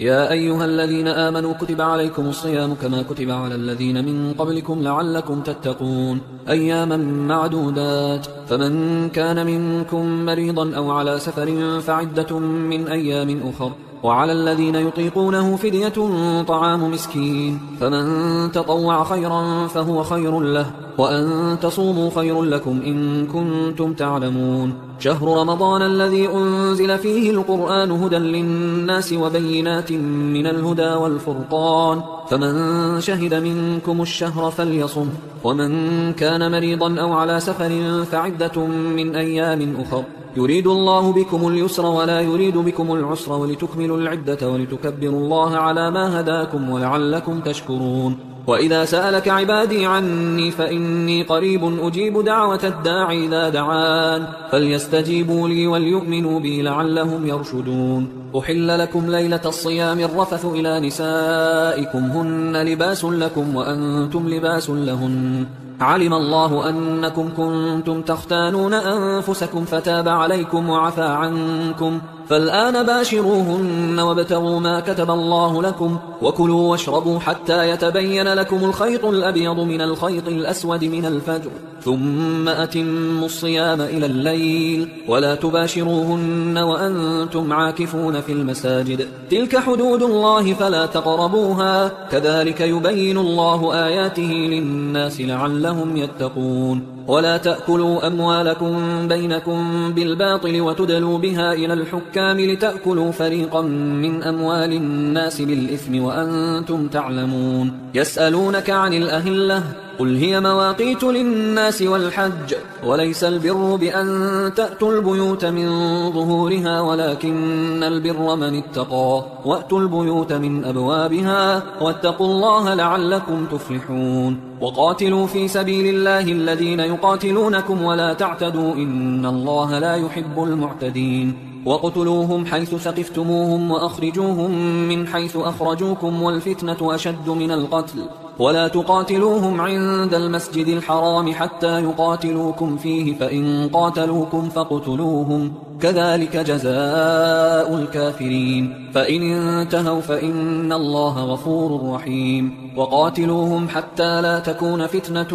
يا أيها الذين آمنوا كتب عليكم الصيام كما كتب على الذين من قبلكم لعلكم تتقون أياما معدودات فمن كان منكم مريضا أو على سفر فعدة من أيام أخر وعلى الذين يطيقونه فدية طعام مسكين فمن تطوع خيرا فهو خير له وأن تصوموا خير لكم إن كنتم تعلمون شهر رمضان الذي أنزل فيه القرآن هدى للناس وبينات من الهدى والفرقان فمن شهد منكم الشهر فليصم ومن كان مريضا أو على سفر فعدة من أيام أخر يريد الله بكم اليسر ولا يريد بكم العسر ولتكملوا العدة ولتكبروا الله على ما هداكم ولعلكم تشكرون وإذا سألك عبادي عني فإني قريب أجيب دعوة الداعي إذا دعان فليستجيبوا لي وليؤمنوا بي لعلهم يرشدون أحل لكم ليلة الصيام الرفث إلى نسائكم هن لباس لكم وأنتم لباس لهن علم الله أنكم كنتم تختانون أنفسكم فتاب عليكم وعفى عنكم فالآن باشروهن وابتغوا ما كتب الله لكم وكلوا واشربوا حتى يتبين لكم الخيط الأبيض من الخيط الأسود من الفجر ثم أتموا الصيام إلى الليل ولا تباشروهن وأنتم عاكفون في المساجد تلك حدود الله فلا تقربوها كذلك يبين الله آياته للناس لعلهم يتقون ولا تأكلوا أموالكم بينكم بالباطل وتدلوا بها إلى الحكام لتأكلوا فريقا من أموال الناس بالإثم وأنتم تعلمون يسألونك عن الأهلة قل هي مواقيت للناس والحج وليس البر بأن تأتوا البيوت من ظهورها ولكن البر من اتقى وأتوا البيوت من أبوابها واتقوا الله لعلكم تفلحون وقاتلوا في سبيل الله الذين يقاتلونكم ولا تعتدوا إن الله لا يحب المعتدين وقتلوهم حيث ثقفتموهم وأخرجوهم من حيث أخرجوكم والفتنة أشد من القتل ولا تقاتلوهم عند المسجد الحرام حتى يقاتلوكم فيه فإن قاتلوكم فاقتلوهم كذلك جزاء الكافرين فإن انتهوا فإن الله غفور رحيم وقاتلوهم حتى لا تكون فتنة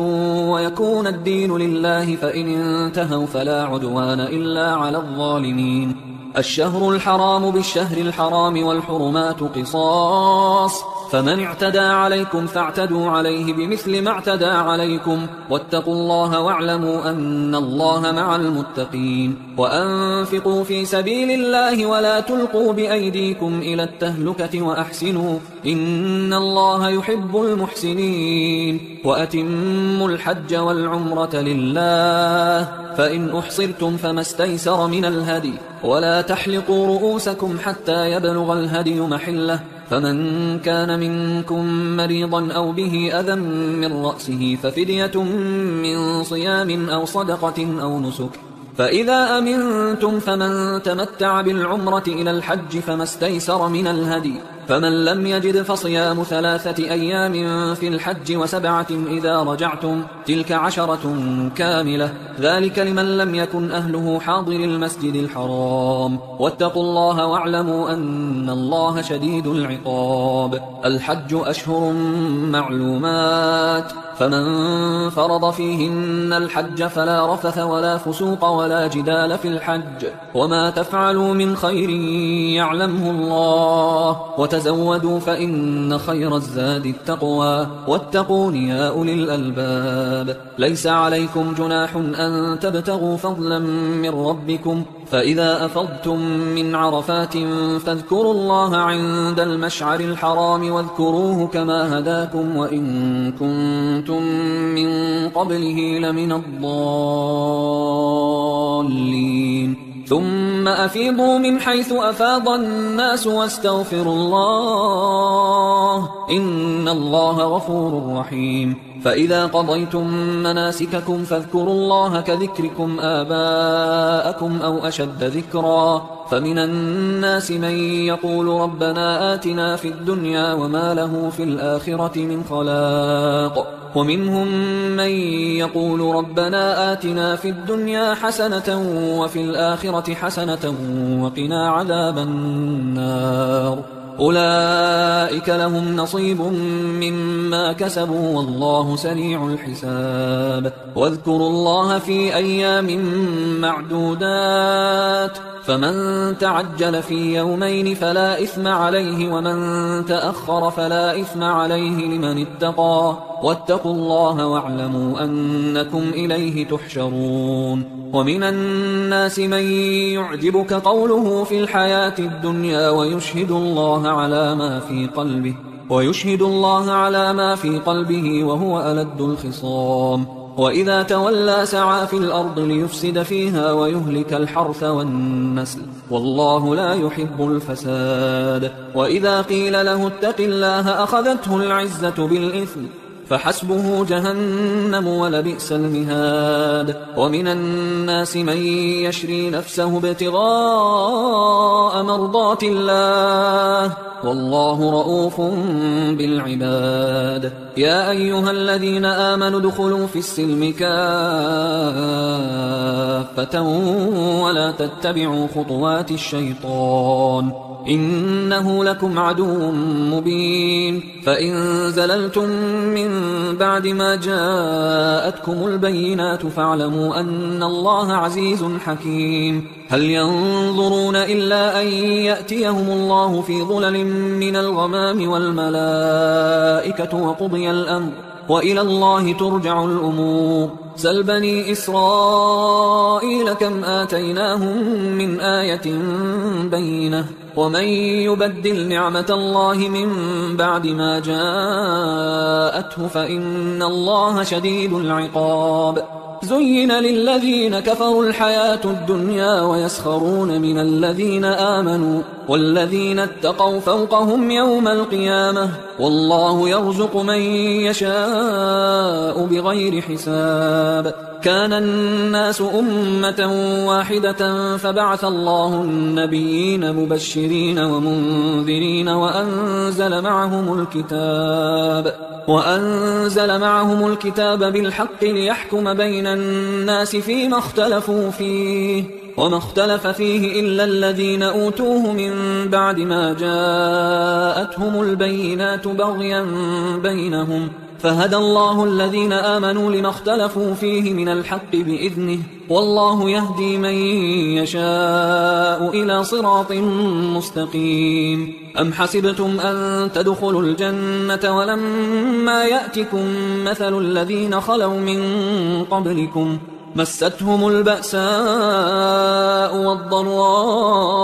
ويكون الدين لله فإن انتهوا فلا عدوان إلا على الظالمين الشهر الحرام بالشهر الحرام والحرمات قصاص فمن اعتدى عليكم فاعتدوا عليه بمثل ما اعتدى عليكم واتقوا الله واعلموا أن الله مع المتقين وأنفقوا في سبيل الله ولا تلقوا بأيديكم إلى التهلكة وأحسنوا إن الله يحب المحسنين وأتموا الحج والعمرة لله فإن أحصرتم فما استيسر من الهدي ولا تحلقوا رؤوسكم حتى يبلغ الهدي محله فمن كان منكم مريضا أو به أذى من رأسه ففدية من صيام أو صدقة أو نسك فإذا أمنتم فمن تمتع بالعمرة إلى الحج فما استيسر من الهدي فمن لم يجد فصيام 3 أيام في الحج و7 إذا رجعتم تلك 10 كاملة ذلك لمن لم يكن أهله حاضر المسجد الحرام واتقوا الله واعلموا أن الله شديد العقاب الحج أشهر معلومات فمن فرض فيهن الحج فلا رفث ولا فسوق ولا جدال في الحج وما تفعلوا من خير يعلمه الله وتزودوا فإن خير الزاد التقوى واتقون يا أولي الألباب ليس عليكم جناح أن تبتغوا فضلا من ربكم فإذا أفضتم من عرفات فاذكروا الله عند المشعر الحرام واذكروه كما هداكم وإن كنتم من قبله لمن الضالين ثم أفيضوا من حيث أفاض الناس واستغفروا الله إن الله غفور رحيم فإذا قضيتم مناسككم فاذكروا الله كذكركم آباءكم أو أشد ذكرا فمن الناس من يقول ربنا آتنا في الدنيا وما له في الآخرة من خلاق ومنهم من يقول ربنا آتنا في الدنيا حسنة وفي الآخرة حسنة وقنا عذاب النار أولئك لهم نصيب مما كسبوا والله سريع الحساب واذكروا الله في أيام معدودات فمن تعجل في يومين فلا إثم عليه ومن تأخر فلا إثم عليه لمن اتقى واتقوا الله واعلموا أنكم إليه تحشرون ومن الناس من يعجبك قوله في الحياة الدنيا ويشهد الله على ما في قلبه وهو ألد الخصام وإذا تولى سعى في الأرض ليفسد فيها ويهلك الحرث والنسل والله لا يحب الفساد وإذا قيل له اتق الله أخذته العزة بالإثم فحسبه جهنم ولبئس المهاد ومن الناس من يشري نفسه ابتغاء مرضات الله والله رؤوف بالعباد. يا أيها الذين آمنوا ادخلوا في السلم كافة ولا تتبعوا خطوات الشيطان إنه لكم عدو مبين. فإن زللتم من بعد ما جاءتكم البينات فاعلموا أن الله عزيز حكيم. هل ينظرون إلا أن يأتيهم الله في ظلل من الغمام والملائكة وقضي الأمر وإلى الله ترجع الأمور. سل بني إسرائيل كم آتيناهم من آية بينة ومن يبدل نعمة الله من بعد ما جاءته فإن الله شديد العقاب. زين للذين كفروا الحياة الدنيا ويسخرون من الذين آمنوا والذين اتقوا فوقهم يوم القيامة والله يرزق من يشاء بغير حساب. كان الناس أمة واحدة فبعث الله النبيين مبشرين ومنذرين وأنزل معهم الكتاب بالحق ليحكم بين الناس فيما اختلفوا فيه وما اختلف فيه إلا الذين أوتوه من بعد ما جاءتهم البينات بغيا بينهم فهدى الله الذين آمنوا لما اختلفوا فيه من الحق بإذنه والله يهدي من يشاء إلى صراط مستقيم. أم حسبتم أن تدخلوا الجنة ولما يأتكم مثل الذين خلوا من قبلكم مستهم البأساء والضراء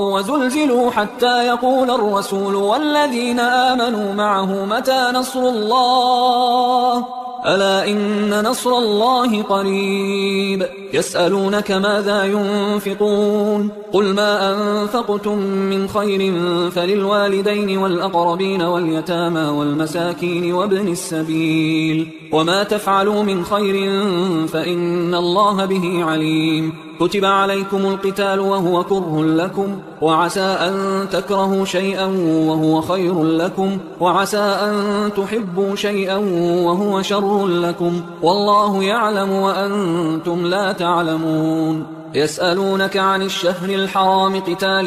وزلزلوا حتى يقول الرسول والذين آمنوا معه متى نصر الله ألا إن نصر الله قريب. يسألونك ماذا ينفقون قل ما أنفقتم من خير فللوالدين والأقربين واليتامى والمساكين وابن السبيل وما تفعلوا من خير فإن الله به عليم. كتب عليكم القتال وهو كره لكم وعسى أن تكرهوا شيئا وهو خير لكم وعسى أن تحبوا شيئا وهو شر لكم والله يعلم وأنتم لا تعلمون. يسألونك عن الشهر الحرام قتال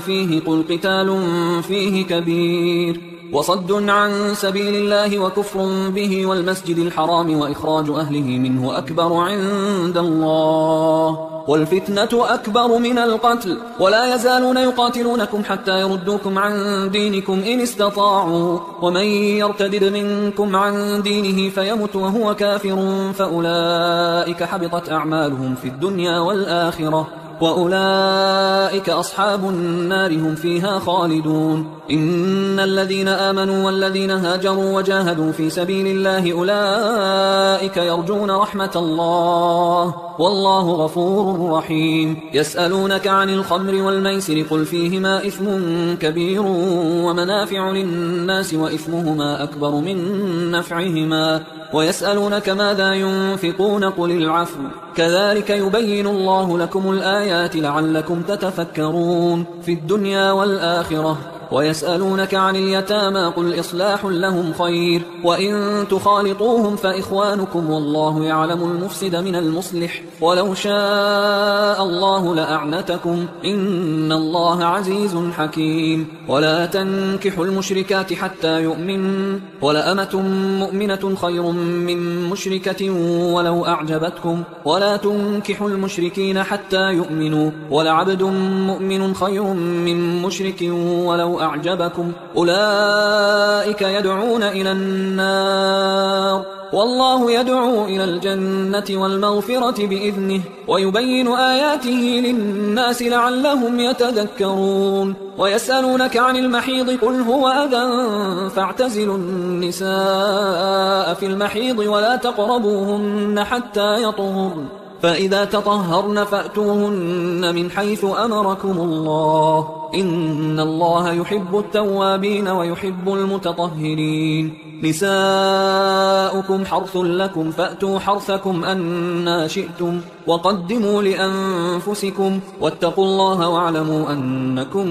فيه قل قتال فيه كبير وصد عن سبيل الله وكفر به والمسجد الحرام وإخراج أهله منه أكبر عند الله والفتنة أكبر من القتل ولا يزالون يقاتلونكم حتى يردوكم عن دينكم إن استطاعوا ومن يرتدد منكم عن دينه فيمت وهو كافر فأولئك حبطت أعمالهم في الدنيا والآخرة وأولئك أصحاب النار هم فيها خالدون. إن الذين آمنوا والذين هاجروا وجاهدوا في سبيل الله أولئك يرجون رحمة الله والله غفور رحيم. يسألونك عن الخمر والميسر قل فيهما إثم كبير ومنافع للناس وإثمهما أكبر من نفعهما ويسألونك ماذا ينفقون قل العفو كذلك يبين الله لكم الآيات لعلكم تتفكرون في الدنيا والآخرة. ويسألونك عن اليتامى قل إصلاح لهم خير وإن تخالطوهم فإخوانكم والله يعلم المفسد من المصلح ولو شاء الله لأعنتكم إن الله عزيز حكيم. ولا تنكحوا المشركات حتى يؤمن ولأمة مؤمنة خير من مشركة ولو أعجبتكم ولا تنكحوا المشركين حتى يؤمنوا ولعبد مؤمن خير من مشرك ولو أعجبكم أولئك يدعون إلى النار والله يدعو إلى الجنة والمغفرة بإذنه ويبين آياته للناس لعلهم يتذكرون. ويسألونك عن المحيض قل هو أذى فاعتزلوا النساء في المحيض ولا تقربوهن حتى يطهرن فإذا تطهرن فأتوهن من حيث أمركم الله إن الله يحب التوابين ويحب المتطهرين. نساؤكم حرث لكم فأتوا حرثكم أنى شئتم وقدموا لأنفسكم واتقوا الله واعلموا أنكم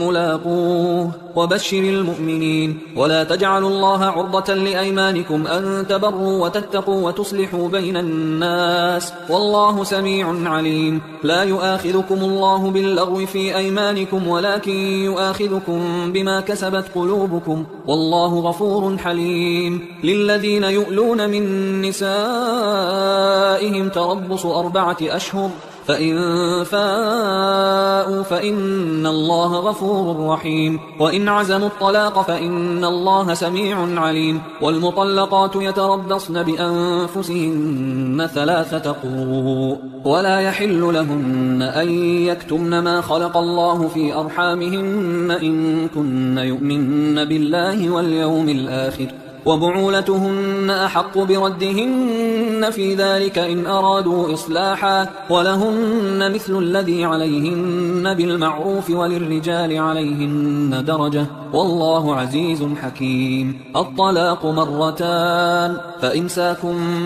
ملاقوه وبشر المؤمنين. ولا تجعلوا الله عرضة لأيمانكم أن تبروا وتتقوا وتصلحوا بين الناس والله سميع عليم. لا يؤاخذكم الله باللغو في أيمانكم ولكن يؤاخذكم بما كسبت قلوبكم والله غفور حليم. للذين يؤلون من نسائهم تربص 4 أشهر فإن فاءوا فإن الله غفور رحيم. وإن عزموا الطلاق فإن الله سميع عليم. والمطلقات يتربصن بأنفسهن 3 قروء ولا يحل لهن أن يكتمن ما خلق الله في أرحامهن إن كن يؤمن بالله واليوم الآخر وبعولتهن أحق بردهن في ذلك إن أرادوا إصلاحا ولهن مثل الذي عليهن بالمعروف وللرجال عليهن درجة والله عزيز حكيم. الطلاق 2 فإمساك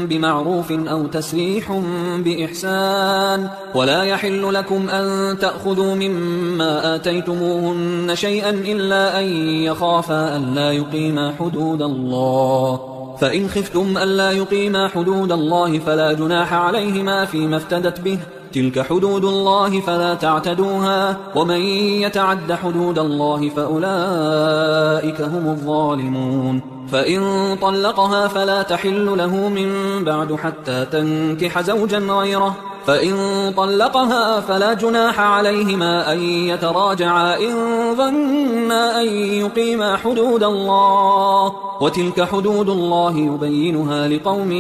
بمعروف أو تسريح بإحسان. ولا يحل لكم أن تأخذوا مما آتيتموهن شيئا إلا أن يخافا ألا يقيما حدود الله. فإن خفتم ألا يقيما حدود الله فلا جناح عليهما فيما افتدت به تلك حدود الله فلا تعتدوها ومن يتعد حدود الله فأولئك هم الظالمون. فإن طلقها فلا تحل له من بعد حتى تنكح زوجا غيره. فإن طلقها فلا جناح عليهما أن يتراجعا إن ظنا أن يقيما حدود الله وتلك حدود الله يبينها لقوم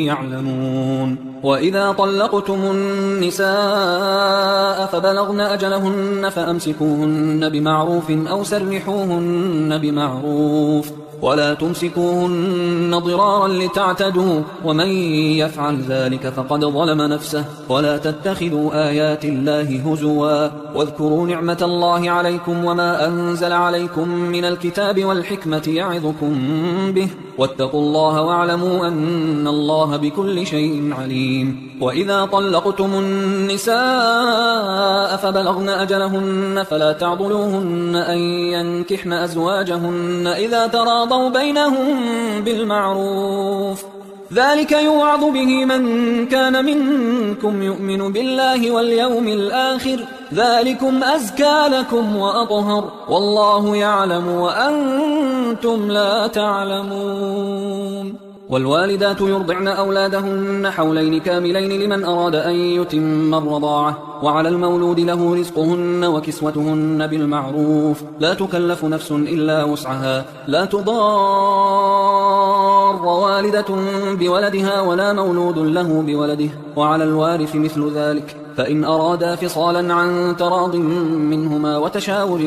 يعلمون. وإذا طلقتم النساء فبلغن أجلهن فأمسكوهن بمعروف أو سرحوهن بمعروف ولا تمسكوهن ضرارا لتعتدوا ومن يفعل ذلك فقد ظلم نفسه. ولا تتخذوا آيات الله هزوا واذكروا نعمة الله عليكم وما أنزل عليكم من الكتاب والحكمة يعظكم به واتقوا الله واعلموا أن الله بكل شيء عليم. وإذا طلقتم النساء فبلغن أجلهن فلا تعضلوهن أن ينكحن أزواجهن إذا تراضوا بينهم بالمعروف ذلك يوعظ به من كان منكم يؤمن بالله واليوم الآخر ذلكم أزكى لكم وأطهر والله يعلم وأنتم لا تعلمون. والوالدات يرضعن أولادهن حولين كاملين لمن أراد أن يتم الرضاعة وعلى المولود له رزقهن وكسوتهن بالمعروف لا تكلف نفس إلا وسعها لا تضار والدة بولدها ولا مولود له بولده وعلى الوارث مثل ذلك فإن أرادا فصالا عن تراض منهما وتشاور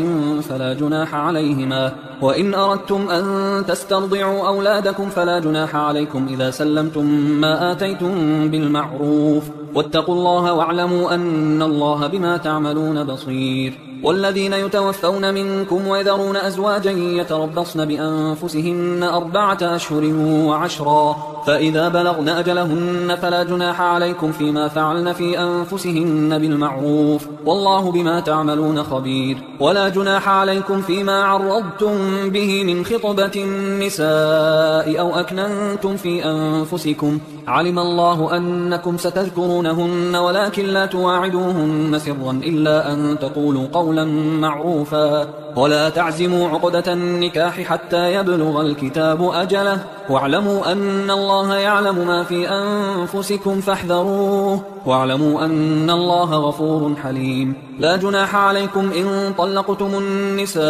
فلا جناح عليهما. وإن أردتم أن تسترضعوا أولادكم فلا جناح عليكم إذا سلمتم ما آتيتم بالمعروف واتقوا الله واعلموا أن الله بما تعملون بصير. والذين يتوفون منكم ويذرون أزواجا يتربصن بأنفسهن 4 أشهر و10 فإذا بلغن أجلهن فلا جناح عليكم فيما فعلن في أنفسهن بالمعروف والله بما تعملون خبير. ولا جناح عليكم فيما عرضتم به من خطبة النساء أو أكننتم في أنفسكم علم الله أنكم ستذكرونهن ولكن لا تواعدوهن سرا إلا أن تقولوا قولا معروفا ولا تعزموا عقدة النكاح حتى يبلغ الكتاب أجله واعلموا أن الله يعلم ما في أنفسكم فاحذروه واعلموا أن الله غفور حليم. لا جناح عليكم إن طلقتم النساء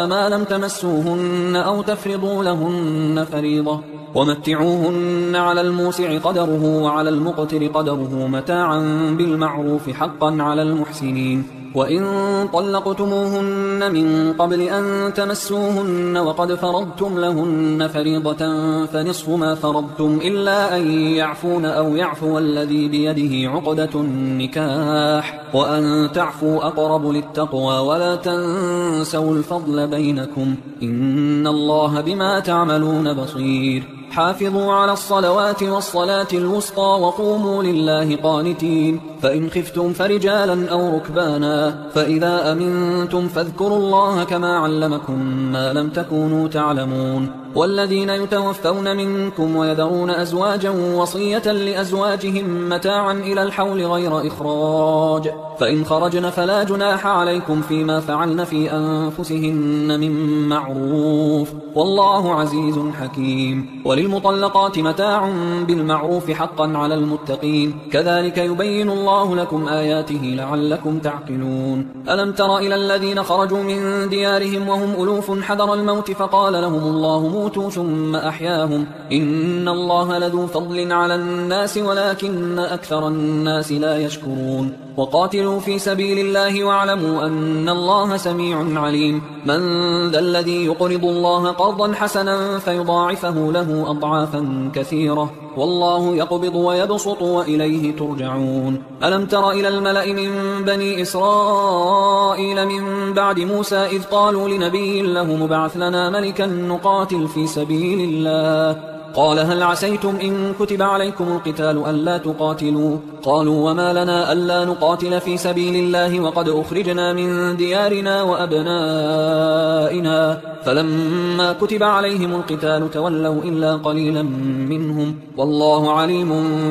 ما لم تمسوهن أو تفرضوا لهن فريضة ومتعوهن على الموسع قدره وعلى المقتر قدره متاعا بالمعروف حقا على المحسنين. وإن طلقتموهن من قبل أن تمسوهن وقد فرضتم لهن فريضة فنصف ما فرضتم إلا أن يعفون أو يعفو الذي بيده عقدة النكاح وأن تعفوا أقرب للتقوى ولا تنسوا الفضل بينكم إن الله بما تعملون بصير. حافظوا على الصلوات والصلاة الوسطى وقوموا لله قانتين. فإن خفتم فرجالا أو ركبانا فإذا أمنتم فاذكروا الله كما علمكم ما لم تكونوا تعلمون. والذين يتوفون منكم ويذرون أزواجا وصية لأزواجهم متاعا إلى الحول غير إخراج فإن خرجن فلا جناح عليكم فيما فعلن في أنفسهن من معروف والله عزيز حكيم. وللمطلقات متاع بالمعروف حقا على المتقين كذلك يبين الله لكم آياته لعلكم تعقلون. ألم تر إلى الذين خرجوا من ديارهم وهم ألوف حذر الموت فقال لهم الله موتوا ثم أحياهم إن الله لذو فضل على الناس ولكن أكثر الناس لا يشكرون. وقاتلوا في سبيل الله واعلموا أن الله سميع عليم. من ذا الذي يقرض الله قرضا حسنا فيضاعفه له أضعافا كثيرة والله يقبض ويبسط وإليه ترجعون. ألم تر إلى الملأ من بني إسرائيل من بعد موسى إذ قالوا لنبي له مبعث لنا ملكا نقاتل في سبيل الله قال هل عسيتم إن كتب عليكم القتال ألا تقاتلوا قالوا وما لنا ألا نقاتل في سبيل الله وقد أخرجنا من ديارنا وأبنائنا فلما كتب عليهم القتال تولوا إلا قليلا منهم والله عليم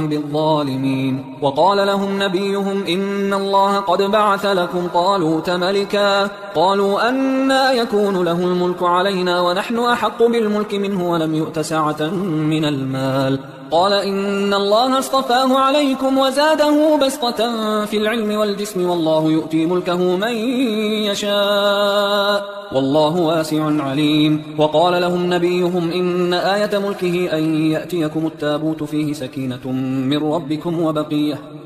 بالظالمين. وقال لهم نبيهم إن الله قد بعث لكم طالوت ملكا قالوا أنى يكون له الملك علينا ونحن أحق بالملك منه ولم يؤت سعة من المال قال إن الله اصطفاه عليكم وزاده بسطة في العلم والجسم والله يؤتي ملكه من يشاء والله واسع عليم. وقال لهم نبيهم إن آية ملكه أن يأتيكم التابوت فيه سكينة من ربكم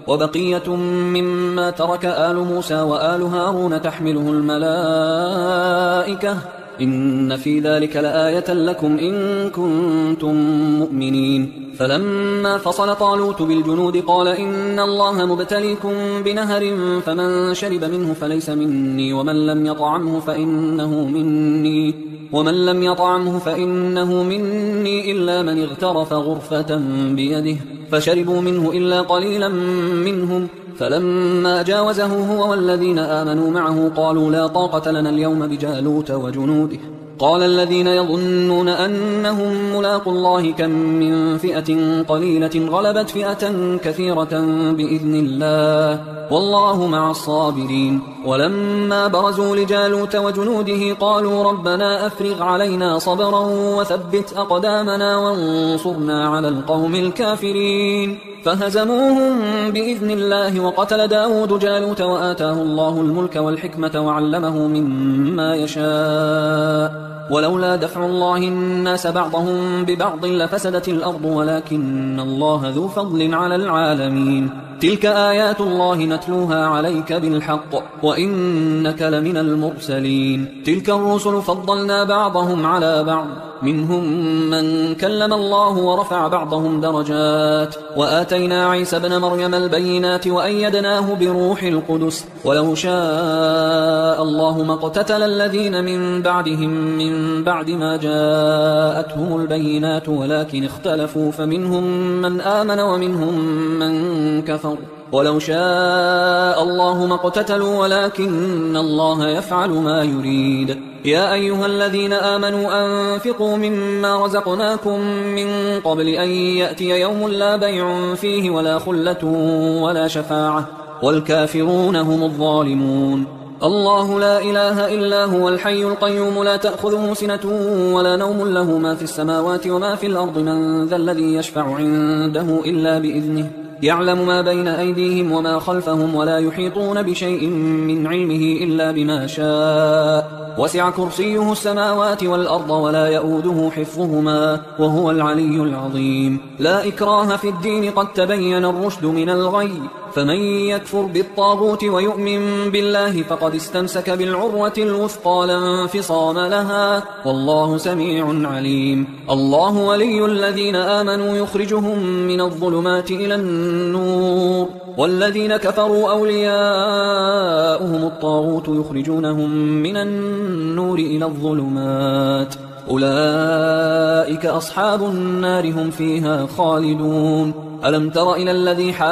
وبقية مما ترك آل موسى وآل هارون تحمله الملائكة إن في ذلك لآية لكم إن كنتم مؤمنين. فلما فصل طالوت بالجنود قال إن الله مبتليكم بنهر فمن شرب منه فليس مني ومن لم يطعمه فإنه مني إلا من اغترف غرفة بيده فشربوا منه إلا قليلا منهم فلما جاوزه هو والذين آمنوا معه قالوا لا طاقة لنا اليوم بجالوت وجنوده قال الذين يظنون أنهم ملاقوا الله كم من فئة قليلة غلبت فئة كثيرة بإذن الله والله مع الصابرين. ولما برزوا لجالوت وجنوده قالوا ربنا أفرغ علينا صبرا وثبت أقدامنا وانصرنا على القوم الكافرين فهزموهم بإذن الله. وقتل داود جالوت وآتاه الله الملك والحكمة وعلمه مما يشاء ولولا دفع الله الناس بعضهم ببعض لفسدت الأرض ولكن الله ذو فضل على العالمين. تلك آيات الله نتلوها عليك بالحق وإنك لمن المرسلين. تلك الرسل فضلنا بعضهم على بعض منهم من كلم الله ورفع بعضهم درجات وآتينا عيسى ابن مريم البينات وأيدناه بروح القدس ولو شاء الله ما اقتتل الذين من بعدهم من بعد ما جاءتهم البينات ولكن اختلفوا فمنهم من آمن ومنهم من كفر ولو شاء الله ما اقتتلوا ولكن الله يفعل ما يريد. يا أيها الذين آمنوا أنفقوا مما رزقناكم من قبل أن يأتي يوم لا بيع فيه ولا خلة ولا شفاعة والكافرون هم الظالمون. الله لا إله إلا هو الحي القيوم لا تأخذه سنة ولا نوم له ما في السماوات وما في الأرض من ذا الذي يشفع عنده إلا بإذنه يعلم ما بين أيديهم وما خلفهم ولا يحيطون بشيء من علمه إلا بما شاء وسع كرسيه السماوات والأرض ولا يؤوده حفظهما وهو العلي العظيم. لا إكراه في الدين قد تبين الرشد من الغي فمن يكفر بالطاغوت ويؤمن بالله فقد استمسك بالعروة الوثقى لا انفصام لها والله سميع عليم. الله ولي الذين آمنوا يخرجهم من الظلمات إلى النور والذين كفروا أولياؤهم الطاغوت يخرجونهم من النور إلى الظلمات أولئك أصحاب النار هم فيها خالدون. ألم تر إلى الذي حاج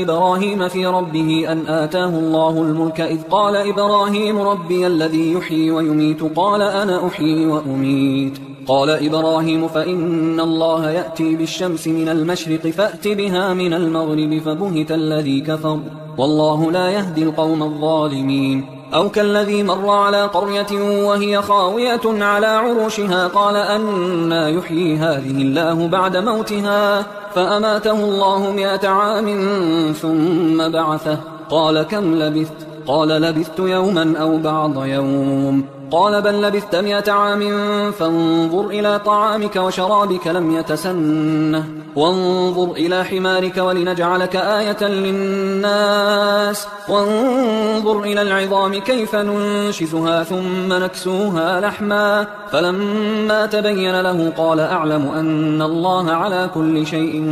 إبراهيم في ربه أن آتاه الله الملك إذ قال إبراهيم ربي الذي يحيي ويميت قال أنا أحيي وأميت قال إبراهيم فإن الله يأتي بالشمس من المشرق فأت بها من المغرب فبهت الذي كفر والله لا يهدي القوم الظالمين. أو كالذي مر على قرية وهي خاوية على عروشها قال أنى يحيي هذه الله بعد موتها فأماته الله 100 عام ثم بعثه قال كم لبثت قال لبثت يوما أو بعض يوم قال بل لبثت 100 عام فانظر إلى طعامك وشرابك لم يتسنه وانظر إلى حمارك ولنجعلك آية للناس وانظر إلى العظام كيف ننشزها ثم نكسوها لحما فلما تبين له قال أعلم أن الله على كل شيء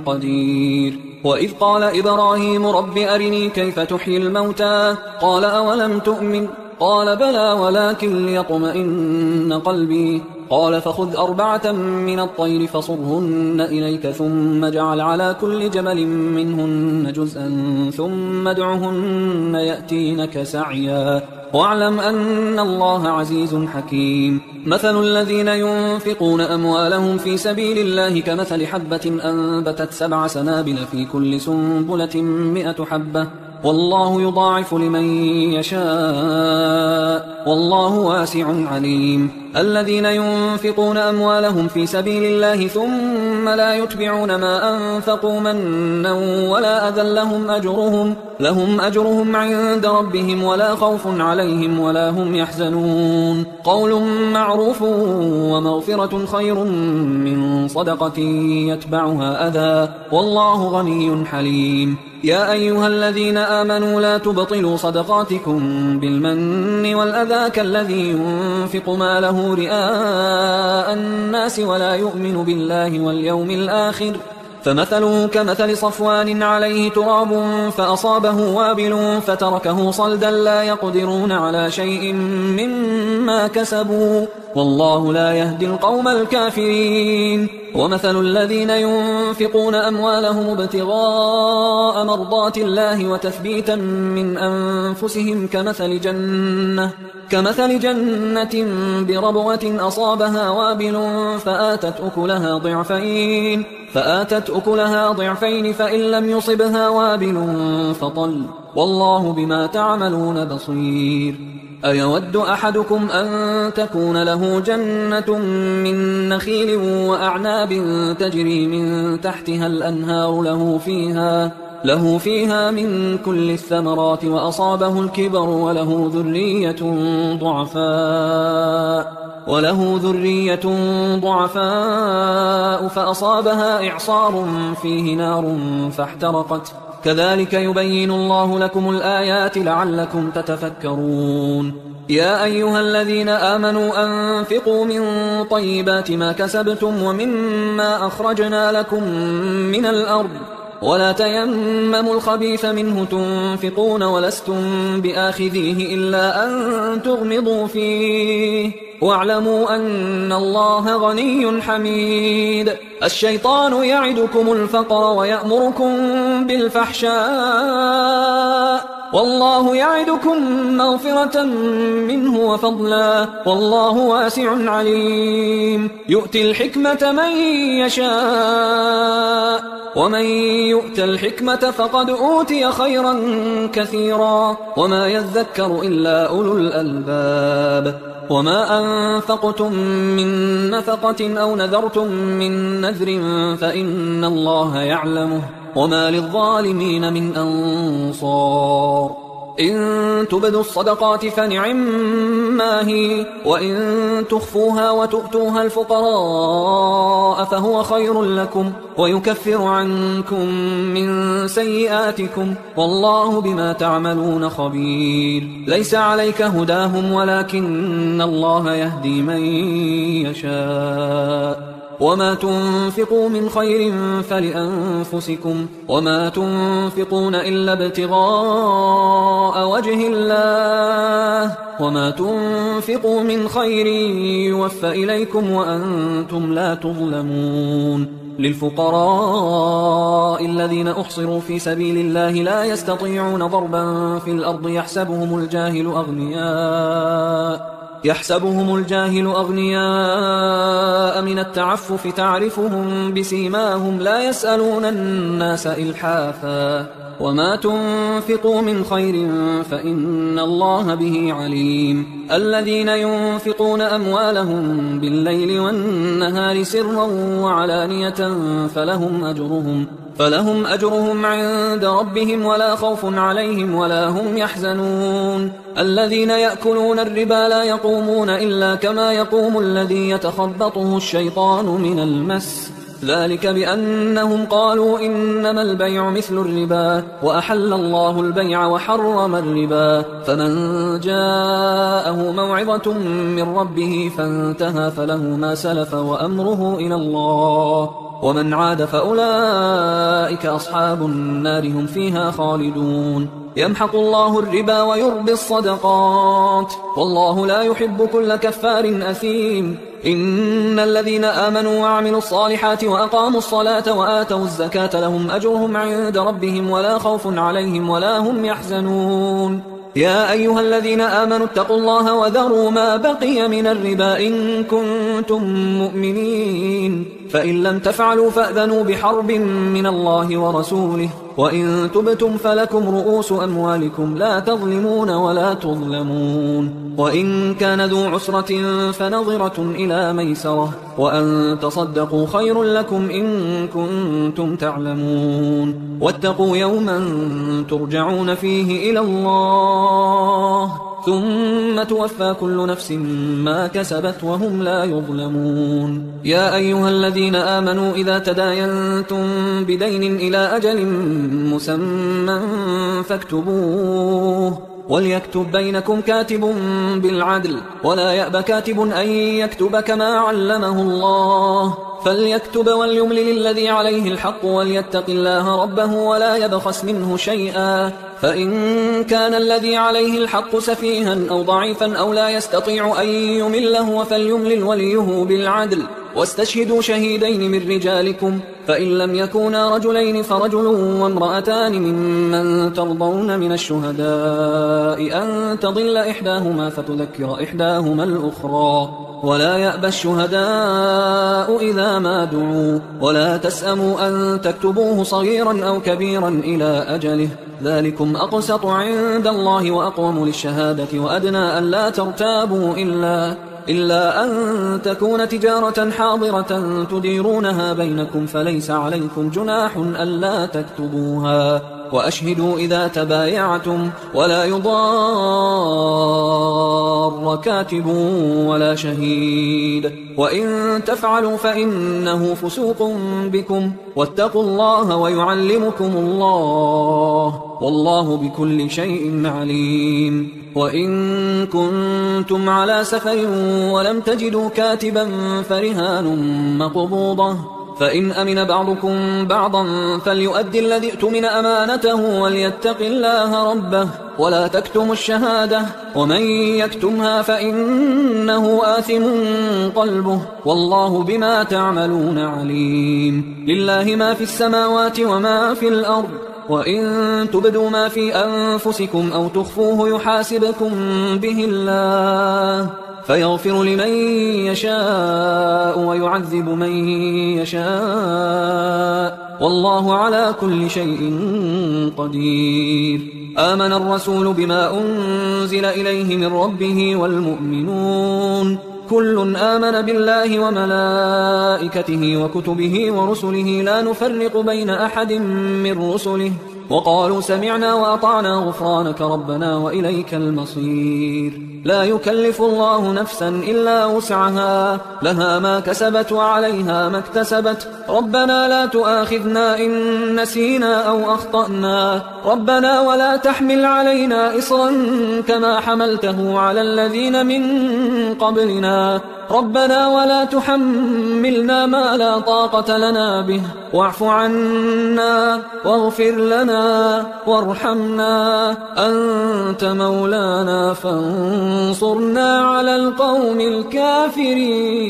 قدير. وإذ قال إبراهيم رب أرني كيف تحيي الموتى قال أولم تؤمن قال بلى ولكن ليطمئن قلبي قال فخذ 4 من الطير فصرهن إليك ثم اجعل على كل جبل منهن جزءا ثم ادعهن يأتينك سعيا واعلم أن الله عزيز حكيم. مثل الذين ينفقون أموالهم في سبيل الله كمثل حبة أنبتت 7 سنابل في كل سنبلة 100 حبة والله يضاعف لمن يشاء والله واسع عليم. الذين ينفقون أموالهم في سبيل الله ثم لا يتبعون ما أنفقوا منا ولا أذى لهم أجرهم عند ربهم ولا خوف عليهم ولا هم يحزنون. قول معروف ومغفرة خير من صدقة يتبعها أذى والله غني حليم. يا أيها الذين آمنوا لا تبطلوا صدقاتكم بالمن والأذى كالذي ينفق ماله رئاء الناس ولا يؤمن بالله واليوم الآخر فمثله كمثل صفوان عليه تراب فأصابه وابل فتركه صلدا لا يقدرون على شيء مما كسبوا والله لا يهدي القوم الكافرين. ومثل الذين ينفقون أموالهم ابتغاء مرضات الله وتثبيتا من أنفسهم كمثل جنة بربوة أصابها وابل فآتت أكلها ضعفين فإن لم يصبها وابل فطل والله بما تعملون بصير. أيود أحدكم أن تكون له جنة من نخيل وأعناب تجري من تحتها الأنهار له فيها من كل الثمرات وأصابه الكبر وله ذرية ضعفاء فأصابها إعصار فيه نار فاحترقت كذلك يبين الله لكم الآيات لعلكم تتفكرون. يا أيها الذين آمنوا أنفقوا من طيبات ما كسبتم ومما أخرجنا لكم من الأرض ولا تيمموا الخبيث منه تنفقون ولستم بآخذيه إلا أن تغمضوا فيه واعلموا أن الله غني حميد. الشيطان يعدكم الفقر ويأمركم بالفحشاء والله يعدكم مغفرة منه وفضلا والله واسع عليم. يؤتي الحكمة من يشاء ومن يؤت الحكمة فقد أوتي خيرا كثيرا وما يذكر إلا أولو الألباب. وما أنفقتم من نفقة أو نذرتم من نذر فإن الله يعلمه وما للظالمين من أنصار. إن تبدوا الصدقات فنعما هي وإن تخفوها وتؤتوها الفقراء فهو خير لكم ويكفر عنكم من سيئاتكم والله بما تعملون خبير. ليس عليك هداهم ولكن الله يهدي من يشاء وما تنفقوا من خير فلأنفسكم وما تنفقون إلا ابتغاء وجه الله وما تنفقوا من خير يوفى إليكم وأنتم لا تظلمون للفقراء الذين أحصروا في سبيل الله لا يستطيعون ضربا في الأرض يحسبهم الجاهل أغنياء من التعفف تعرفهم بسيماهم لا يسألون الناس إلحافا وما تنفقوا من خير فإن الله به عليم الذين ينفقون أموالهم بالليل والنهار سرا وعلانية فلهم أجرهم عند ربهم ولا خوف عليهم ولا هم يحزنون الذين يأكلون الربا لا يقومون إلا كما يقوم الذي يتخبطه الشيطان من المس ذلك بأنهم قالوا إنما البيع مثل الربا وأحل الله البيع وحرم الربا فمن جاءه موعظة من ربه فانتهى فله ما سلف وأمره إلى الله ومن عاد فأولئك أصحاب النار هم فيها خالدون يمحق الله الربا ويربي الصدقات والله لا يحب كل كفار أثيم إن الذين آمنوا وعملوا الصالحات وأقاموا الصلاة وآتوا الزكاة لهم أجرهم عند ربهم ولا خوف عليهم ولا هم يحزنون يا أيها الذين آمنوا اتقوا الله وذروا ما بقي من الربا إن كنتم مؤمنين فإن لم تفعلوا فأذنوا بحرب من الله ورسوله وإن تبتم فلكم رؤوس أموالكم لا تظلمون ولا تظلمون وإن كان ذو عسرة فنظرة إلى ميسرة وأن تصدقوا خير لكم إن كنتم تعلمون واتقوا يوما ترجعون فيه إلى الله ثم توفى كل نفس ما كسبت وهم لا يظلمون يا أيها الذين آمنوا إذا تداينتم بدين إلى أجل مسمى فاكتبوه وليكتب بينكم كاتب بالعدل ولا يأب كاتب أن يكتب كما علمه الله فليكتب وليملل الذي عليه الحق وليتق الله ربه ولا يبخس منه شيئا فإن كان الذي عليه الحق سفيها أو ضعيفا أو لا يستطيع أن يمله فليملل وليه بالعدل واستشهدوا شهيدين من رجالكم فإن لم يكونا رجلين فرجل وامرأتان ممن ترضون من الشهداء أن تضل إحداهما فتذكر إحداهما الأخرى ولا يأبى الشهداء إذا ما دعوا ولا تسأموا أن تكتبوه صغيرا أو كبيرا إلى أجله ذلكم أقسط عند الله وأقوم للشهادة وأدنى أن لا ترتابوا إلا أن تكون تجارة حاضرة تديرونها بينكم فليس عليكم جناح ألا تكتبوها وأشهدوا إذا تبايعتم ولا يضار كاتب ولا شهيد وإن تفعلوا فإنه فسوق بكم واتقوا الله ويعلمكم الله والله بكل شيء عليم وإن كنتم على سفر ولم تجدوا كاتبا فرهان مقبوضة فإن أمن بعضكم بعضا فليؤدي الذي اؤتمن أمانته وليتق الله ربه ولا تكتموا الشهادة ومن يكتمها فإنه آثم قلبه والله بما تعملون عليم لله ما في السماوات وما في الأرض وإن تبدوا ما في أنفسكم أو تخفوه يحاسبكم به الله فيغفر لمن يشاء ويعذب من يشاء والله على كل شيء قدير آمن الرسول بما أنزل إليه من ربه والمؤمنون كل آمن بالله وملائكته وكتبه ورسله لا نفرق بين أحد من رسله وقالوا سمعنا وأطعنا غفرانك ربنا وإليك المصير لا يكلف الله نفسا إلا وسعها، لها ما كسبت وعليها ما اكتسبت. ربنا لا تؤاخذنا إن نسينا أو أخطأنا، ربنا ولا تحمل علينا إصرا كما حملته على الذين من قبلنا، ربنا ولا تحملنا ما لا طاقة لنا به، واعف عنا واغفر لنا وارحمنا، أنت مولانا فانصرنا على القوم الكافرين.